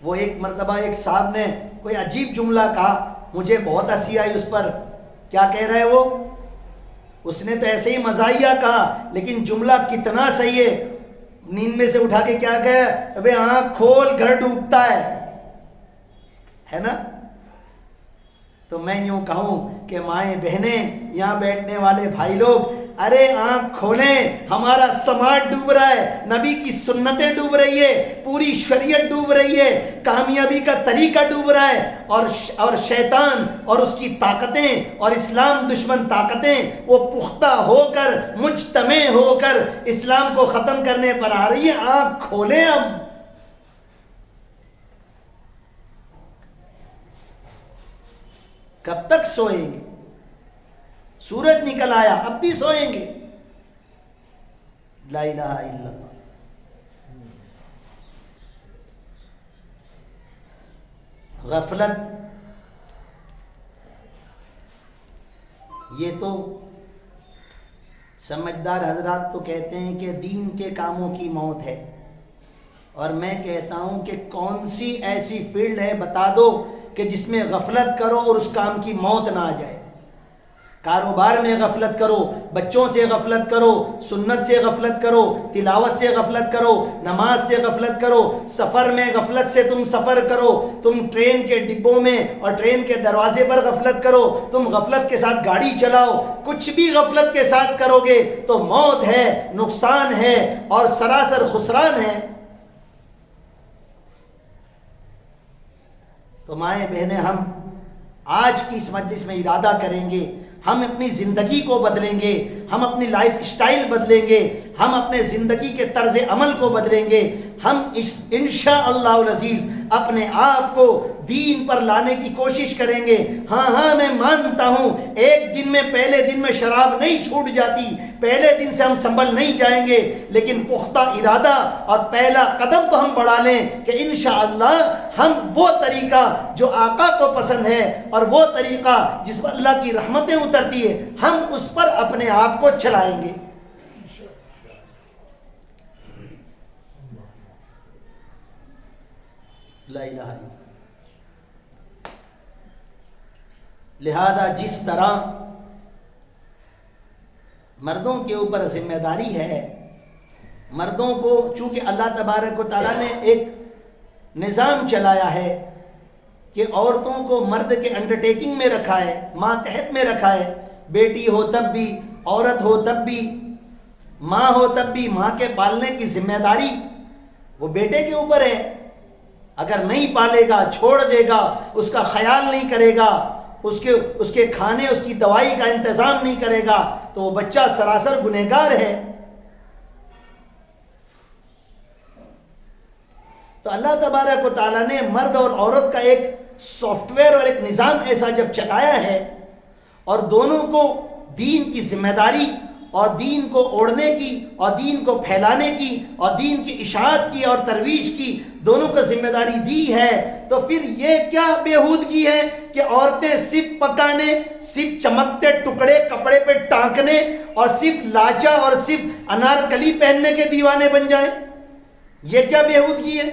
وہ ایک مرتبہ ایک صاحب نے کوئی عجیب جملہ کہا، مجھے بہت ہنسی آئی اس پر۔ کیا کہہ رہا ہے وہ؟ اس نے تو ایسے ہی مزاحیہ کہا، لیکن جملہ کتنا صحیح ہے۔ نیند میں سے اٹھا کے کیا کہا، ابے آنکھ کھول گھر ڈوبتا ہے نا؟ تو میں یوں کہوں کہ مائیں بہنیں، یہاں بیٹھنے والے بھائی لوگ، ارے آنکھ کھولیں، ہمارا سماج ڈوب رہا ہے، نبی کی سنتیں ڈوب رہی ہے، پوری شریعت ڈوب رہی ہے، کامیابی کا طریقہ ڈوب رہا ہے، اور شیطان اور اس کی طاقتیں اور اسلام دشمن طاقتیں وہ پختہ ہو کر، مجتمع ہو کر اسلام کو ختم کرنے پر آ رہی ہے۔ آنکھ کھولیں ہم۔ کب تک سوئیں گے؟ سورج نکل آیا، اب بھی سوئیں گے؟ لا الہ الا اللہ۔ غفلت، یہ تو سمجھدار حضرات تو کہتے ہیں کہ دین کے کاموں کی موت ہے،
اور میں کہتا ہوں کہ کون سی ایسی فیلڈ ہے بتا دو کہ جس میں غفلت کرو اور اس کام کی موت نہ آ جائے. کاروبار میں غفلت کرو، بچوں سے غفلت کرو، سنت سے غفلت کرو، تلاوت سے غفلت کرو، نماز سے غفلت کرو، سفر میں غفلت سے تم سفر کرو، تم ٹرین کے ڈبوں میں اور ٹرین کے دروازے پر غفلت کرو، تم غفلت کے ساتھ گاڑی چلاؤ، کچھ بھی غفلت کے ساتھ کرو گے تو موت ہے، نقصان ہے اور سراسر خسران ہے. تو مائیں بہنیں، ہم آج کی اس مجلس میں ارادہ کریں گے، ہم اپنی زندگی کو بدلیں گے، ہم اپنی لائف اسٹائل بدلیں گے، ہم اپنے زندگی کے طرز عمل کو بدلیں گے. ہم انشاءاللہ العزیز اپنے آپ کو دین پر لانے کی کوشش کریں گے. ہاں میں مانتا ہوں ایک دن میں، پہلے دن میں شراب نہیں چھوٹ جاتی، پہلے دن سے ہم سنبھل نہیں جائیں گے، لیکن پختہ ارادہ اور پہلا قدم تو ہم بڑھا لیں کہ انشاءاللہ ہم وہ طریقہ جو آقا کو پسند ہے اور وہ طریقہ جس پر اللہ کی رحمتیں اترتی ہے، ہم اس پر اپنے آپ کو چلائیں گے. لا الہ الا اللہ. لہذا جس طرح مردوں کے اوپر ذمہ داری ہے، مردوں کو چونکہ اللہ تبارک و تعالیٰ نے ایک نظام چلایا ہے کہ عورتوں کو مرد کے انڈرٹیکنگ میں رکھا ہے، ماتحت میں رکھا ہے. بیٹی ہو تب بھی، عورت ہو تب بھی، ماں ہو تب بھی، ماں کے پالنے کی ذمہ داری وہ بیٹے کے اوپر ہے. اگر نہیں پالے گا، چھوڑ دے گا، اس کا خیال نہیں کرے گا، اس کے کھانے، اس کی دوائی کا انتظام نہیں کرے گا، تو وہ بچہ سراسر گنہگار ہے. تو اللہ تبارک و تعالیٰ نے مرد اور عورت کا ایک سافٹ ویئر اور ایک نظام ایسا جب چلایا ہے، اور دونوں کو دین کی ذمہ داری اور دین کو اوڑھنے کی اور دین کو پھیلانے کی اور دین کی اشاعت کی اور ترویج کی دونوں کو ذمہ داری دی ہے، تو پھر یہ کیا بےہودگی ہے کہ عورتیں صرف پکانے، صرف چمکتے ٹکڑے کپڑے پہ ٹانکنے اور صرف لاچا اور صرف انارکلی پہننے کے دیوانے بن جائیں؟ یہ کیا بےہودگی ہے؟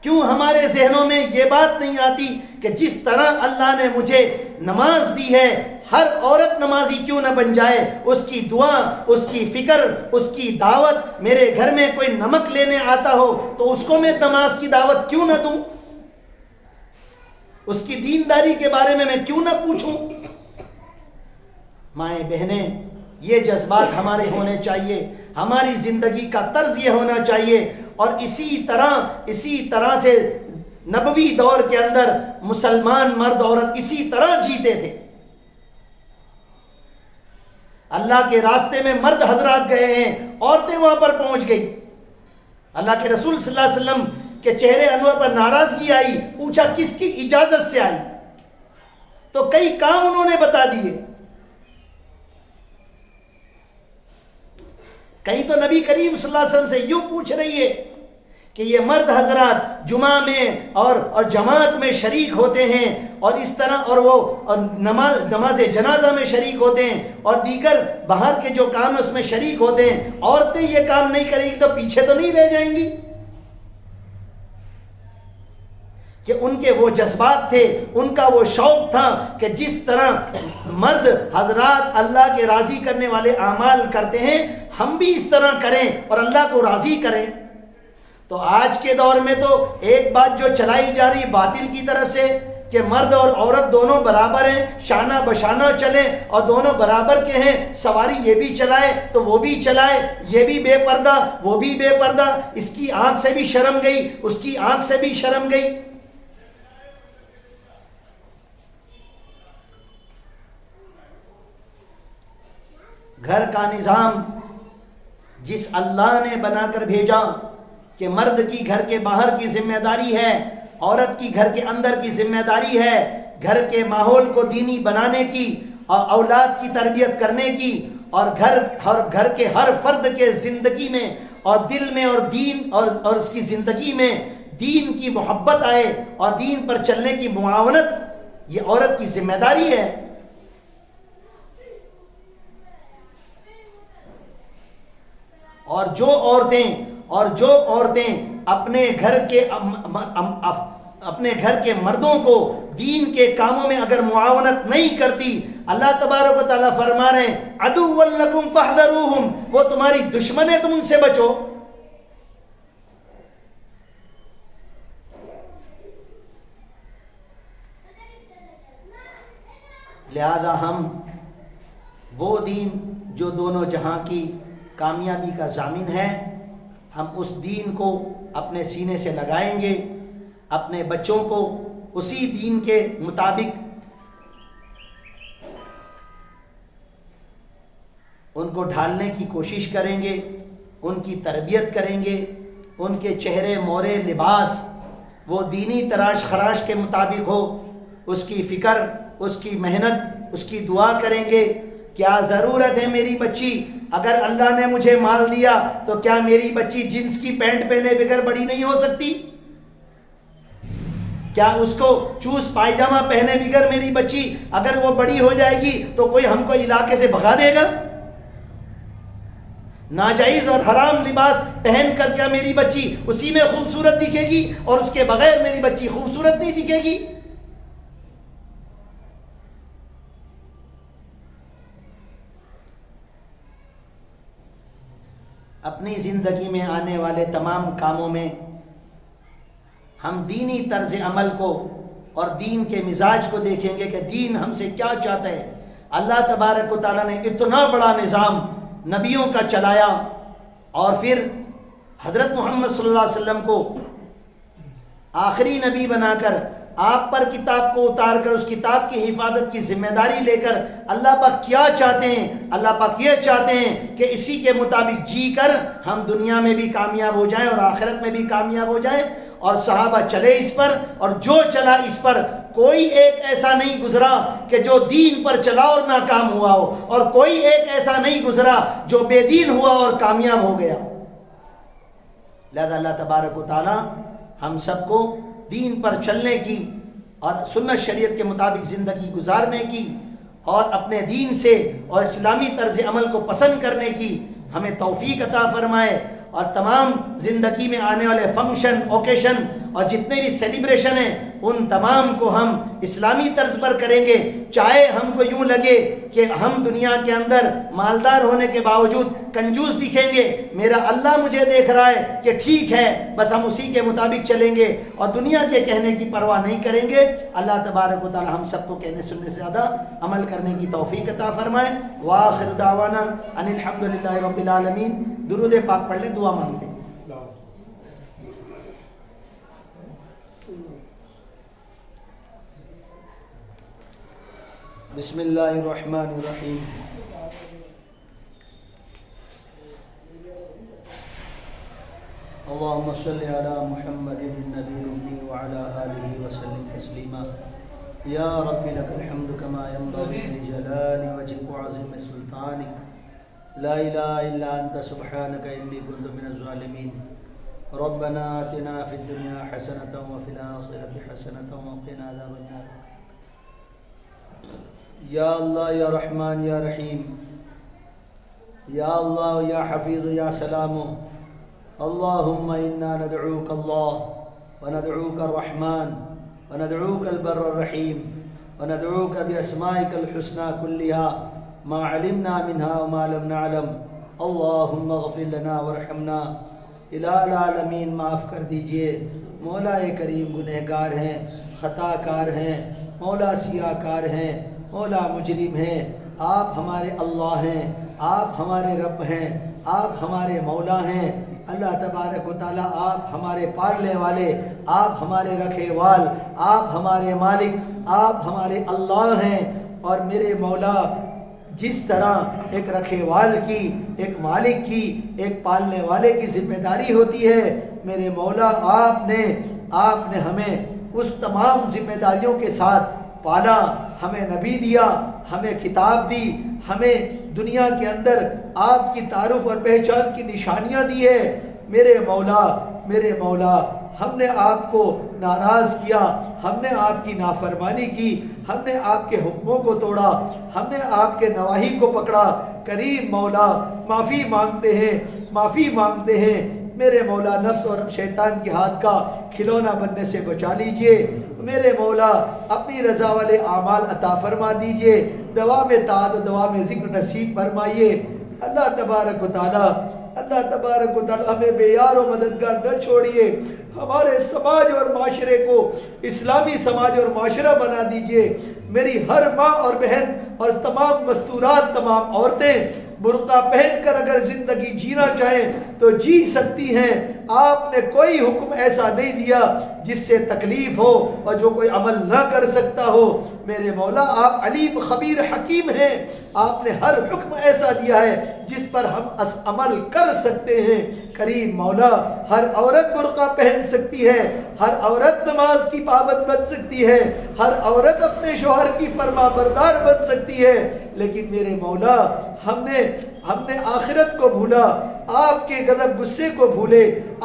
کیوں ہمارے ذہنوں میں یہ بات نہیں آتی کہ جس طرح اللہ نے مجھے نماز دی ہے، ہر عورت نمازی کیوں نہ بن جائے، اس کی دعا، اس کی فکر، اس کی دعوت. میرے گھر میں کوئی نمک لینے آتا ہو تو اس کو میں نماز کی دعوت کیوں نہ دوں؟ اس کی دینداری کے بارے میں کیوں نہ پوچھوں؟ مائیں بہنیں، یہ جذبات ہمارے ہونے چاہیے، ہماری زندگی کا طرز یہ ہونا چاہیے. اور اسی طرح سے نبوی دور کے اندر مسلمان مرد عورت اسی طرح جیتے تھے. اللہ کے راستے میں مرد حضرات گئے ہیں، عورتیں وہاں پر پہنچ گئی. اللہ کے رسول صلی اللہ علیہ وسلم کے چہرے انور پر ناراضگی آئی، پوچھا کس کی اجازت سے آئی؟ تو کئی کام انہوں نے بتا دیے. کہیں تو نبی کریم صلی اللہ علیہ وسلم سے یوں پوچھ رہی ہے کہ یہ مرد حضرات جمعہ میں اور جماعت میں شریک ہوتے ہیں اور اس طرح، اور وہ نماز جنازہ میں شریک ہوتے ہیں اور دیگر باہر کے جو کام ہے اس میں شریک ہوتے ہیں، عورتیں یہ کام نہیں کریں گی تو پیچھے تو نہیں رہ جائیں گی؟ کہ ان کے وہ جذبات تھے، ان کا وہ شوق تھا کہ جس طرح مرد حضرات اللہ کے راضی کرنے والے اعمال کرتے ہیں، ہم بھی اس طرح کریں اور اللہ کو راضی کریں. تو آج کے دور میں تو ایک بات جو چلائی جا رہی باطل کی طرف سے کہ مرد اور عورت دونوں برابر ہیں، شانہ بشانہ چلیں اور دونوں برابر کے ہیں، سواری یہ بھی چلائے تو وہ بھی چلائے، یہ بھی بے پردہ وہ بھی بے پردہ، اس کی آنکھ سے بھی شرم گئی، اس کی آنکھ سے بھی شرم گئی. گھر کا نظام جس اللہ نے بنا کر بھیجا کہ مرد کی گھر کے باہر کی ذمہ داری ہے، عورت کی گھر کے اندر کی ذمہ داری ہے، گھر کے ماحول کو دینی بنانے کی اور اولاد کی تربیت کرنے کی، اور گھر کے ہر فرد کے زندگی میں اور دل میں اور دین اور اس کی زندگی میں دین کی محبت آئے اور دین پر چلنے کی معاونت، یہ عورت کی ذمہ داری ہے. اور جو عورتیں
اور جو عورتیں اپنے گھر کے مردوں کو دین کے کاموں میں اگر معاونت نہیں کرتی، اللہ تبارک و تعالیٰ فرما رہے ہیں عدو لکم فاحذروہم، وہ تمہاری دشمن ہے، تم ان سے بچو۔ لہذا ہم وہ دین جو دونوں جہاں کی کامیابی کا ضامن ہے، ہم اس دین کو اپنے سینے سے لگائیں گے، اپنے بچوں کو اسی دین کے مطابق ان کو ڈھالنے کی کوشش کریں گے، ان کی تربیت کریں گے، ان کے چہرے مورے لباس وہ دینی تراش خراش کے مطابق ہو، اس کی فکر، اس کی محنت، اس کی دعا کریں گے۔ کیا ضرورت ہے میری بچی، اگر اللہ نے مجھے مال دیا تو کیا میری بچی جنس کی پینٹ پہنے بغیر بڑی نہیں ہو سکتی؟ کیا اس کو چوز پائجامہ پہنے بغیر میری بچی اگر وہ بڑی ہو جائے گی تو کوئی ہم کو علاقے سے بھگا دے گا؟ ناجائز اور حرام لباس پہن کر کیا میری بچی اسی میں خوبصورت دکھے گی اور اس کے بغیر میری بچی خوبصورت نہیں دکھے گی؟ اپنی زندگی میں آنے والے تمام کاموں میں ہم دینی طرز عمل کو اور دین کے مزاج کو دیکھیں گے کہ دین ہم سے کیا چاہتا ہے۔ اللہ تبارک و تعالیٰ نے اتنا بڑا نظام نبیوں کا چلایا، اور پھر حضرت محمد صلی اللہ علیہ وسلم کو آخری نبی بنا کر آپ پر کتاب کو اتار کر اس کتاب کی حفاظت کی ذمہ داری لے کر اللہ پاک کیا چاہتے ہیں؟ اللہ پاک یہ چاہتے ہیں کہ اسی کے مطابق جی کر ہم دنیا میں بھی کامیاب ہو جائیں اور آخرت میں بھی کامیاب ہو جائیں۔ اور صحابہ چلے اس پر، اور جو چلا اس پر، کوئی ایک ایسا نہیں گزرا کہ جو دین پر چلا اور ناکام ہوا ہو، اور کوئی ایک ایسا نہیں گزرا جو بے دین ہوا اور کامیاب ہو گیا۔ لہذا اللہ تبارک و تعالی ہم سب کو دین پر چلنے کی اور سنت شریعت کے مطابق زندگی گزارنے کی اور اپنے دین سے اور اسلامی طرز عمل کو پسند کرنے کی ہمیں توفیق عطا فرمائے، اور تمام زندگی میں آنے والے فنکشن، اوکیشن اور جتنے بھی سیلیبریشن ہیں ان تمام کو ہم اسلامی طرز پر کریں گے، چاہے ہم کو یوں لگے کہ ہم دنیا کے اندر مالدار ہونے کے باوجود کنجوس دکھیں گے، میرا اللہ مجھے دیکھ رہا ہے کہ ٹھیک ہے، بس ہم اسی کے مطابق چلیں گے اور دنیا کے کہنے کی پرواہ نہیں کریں گے۔ اللہ تبارک و تعالی ہم سب کو کہنے سننے سے زیادہ عمل کرنے کی توفیق عطا فرمائے۔ وآخر دعوانا ان الحمدللہ رب العالمین۔ درود پاک پڑھ لیں، دعا مانگتے ہیں۔ بسم اللہ الرحمن الرحیم۔ اللہم صلی علی محمد النبی الأمی وعلی آلہ وسلم تسلیما۔ یا رب لک الحمد کما ینبغی لجلال وجهک وعظیم سلطانک، لا الہ الا انت سبحانک انی کنت من الظالمین۔ ربنا آتنا فی الدنیا حسنۃ وفی الآخرۃ حسنۃ وقنا عذاب النار۔ یا اللہ یا رحمان یا رحیم، یا اللہ یا حفیظ یا سلام، اللہم انا ندعوک اللہ وندعوک الرحمن وندعوک البر الرحیم وندعوک باسمائک الحسنى كلها ما علمنا منها وما لم نعلم۔ اللہم اغفر لنا وارحمنا۔ الہ العالمین معاف کر دیجئے، مولا کریم گنہگار ہیں، خطا کار ہیں، مولا سیاہ کار ہیں، مولا مجرم ہیں۔ آپ ہمارے اللہ ہیں، آپ ہمارے رب ہیں، آپ ہمارے مولا ہیں۔ اللہ تبارک و تعالیٰ آپ ہمارے پالنے والے، آپ ہمارے رکھے وال، آپ ہمارے مالک، آپ ہمارے اللہ ہیں۔ اور میرے مولا، جس طرح ایک رکھے وال کی، ایک مالک کی، ایک پالنے والے کی ذمہ داری ہوتی ہے، میرے مولا آپ نے ہمیں اس تمام ذمہ داریوں کے ساتھ پالا، ہمیں نبی دیا، ہمیں کتاب دی، ہمیں دنیا کے اندر آپ کی تعارف اور پہچان کی نشانیاں دی ہے۔ میرے مولا، ہم نے آپ کو ناراض کیا، ہم نے آپ کی نافرمانی کی، ہم نے آپ کے حکموں کو توڑا، ہم نے آپ کے نواہی کو پکڑا۔ کریم مولا، معافی مانگتے ہیں، میرے مولا نفس اور شیطان کے ہاتھ کا کھلونا بننے سے بچا لیجئے، میرے مولا اپنی رضا والے اعمال عطا فرما دیجئے، دوام طاعت و دوام ذکر نصیب فرمائیے۔ اللہ تبارک و تعالی، اللہ تبارک و تعالی ہمیں بے یار و مددگار نہ چھوڑیے، ہمارے سماج اور معاشرے کو اسلامی سماج اور معاشرہ بنا دیجئے۔ میری ہر ماں اور بہن اور تمام مستورات، تمام عورتیں برقع پہن کر اگر زندگی جینا چاہیں تو جی سکتی ہیں۔ آپ نے کوئی حکم ایسا نہیں دیا جس سے تکلیف ہو اور جو کوئی عمل نہ کر سکتا ہو۔ میرے مولا آپ علیم خبیر حکیم ہیں، آپ نے ہر حکم ایسا دیا ہے جس پر ہم عمل کر سکتے ہیں۔ کریم مولا، ہر عورت برقع پہن سکتی ہے، ہر عورت نماز کی پابند بن سکتی ہے، ہر عورت اپنے شوہر کی فرما بردار بن سکتی ہے، لیکن میرے مولا ہم نے آخرت کو بھولا، آپ کے غضب غصے کو بھولے،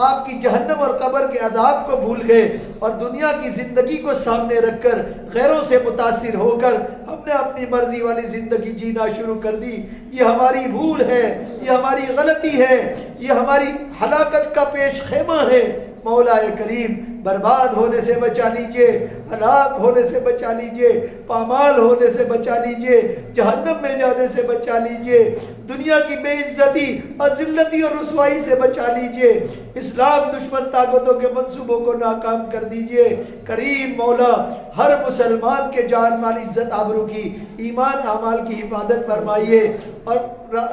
آپ کی جہنم اور قبر کے عذاب کو بھول گئے، اور دنیا کی زندگی کو سامنے رکھ کر غیروں سے متاثر ہو کر ہم نے اپنی مرضی والی زندگی جینا شروع کر دی۔ یہ ہماری بھول ہے، یہ ہماری غلطی ہے، یہ ہماری ہلاکت کا پیش خیمہ ہے۔ مولا کریم برباد ہونے سے بچا لیجئے، ہلاک ہونے سے بچا لیجئے، پامال ہونے سے بچا لیجئے، جہنم میں جانے سے بچا لیجئے، دنیا کی بے عزتی اور ذلتی اور رسوائی سے بچا لیجئے، اسلام دشمن طاقتوں کے منصوبوں کو ناکام کر دیجئے۔ کریم مولا ہر مسلمان کے جان مال عزت آبرو کی، ایمان اعمال کی حفاظت فرمائیے، اور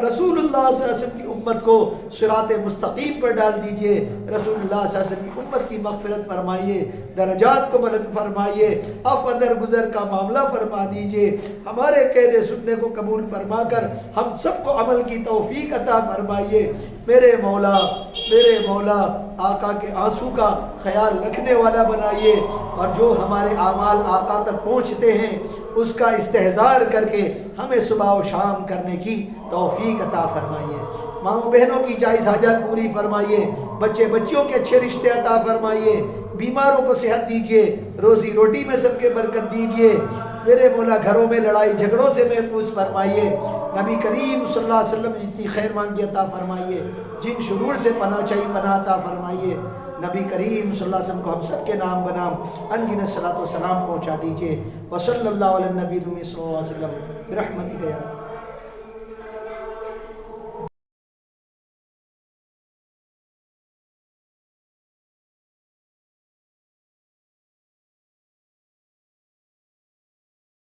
رسول اللہ صلی اللہ علیہ وسلم کی امت کو صراط مستقیم پر ڈال دیجئے۔ رسول اللہ صلی اللہ علیہ وسلم کی امت کی مغفرت فرمائیے، درجات کو بلند فرمائیے، عفو درگزر کا معاملہ فرما دیجئے، ہمارے کہنے سننے کو قبول فرما کر ہم سب کو عمل کی توفیق عطا فرمائیے۔ میرے مولا آقا کے آنسو کا خیال رکھنے والا بنائیے، اور جو ہمارے اعمال آقا تک پہنچتے ہیں اس کا استحضار کر کے ہمیں صبح و شام کرنے کی توفیق عطا فرمائیے۔ ماں بہنوں کی جائز حاجات پوری فرمائیے، بچے بچیوں کے اچھے رشتے عطا فرمائیے، بیماروں کو صحت دیجئے، روزی روٹی میں سب کے برکت دیجئے۔ میرے مولا گھروں میں لڑائی جھگڑوں سے محفوظ فرمائیے، نبی کریم صلی اللہ علیہ وسلم جتنی خیر مانگی عطا فرمائیے، جن شرور سے پناہ چاہیے پناہ عطا فرمائیے۔ نبی کریم صلی اللہ علیہ وسلم کو ہم سب کے نام بنام انگن صلاۃ و سلام پہنچا دیجئے۔ وصلی اللہ علیہ نبی صلی اللہ علیہ وسلم برحمتک یا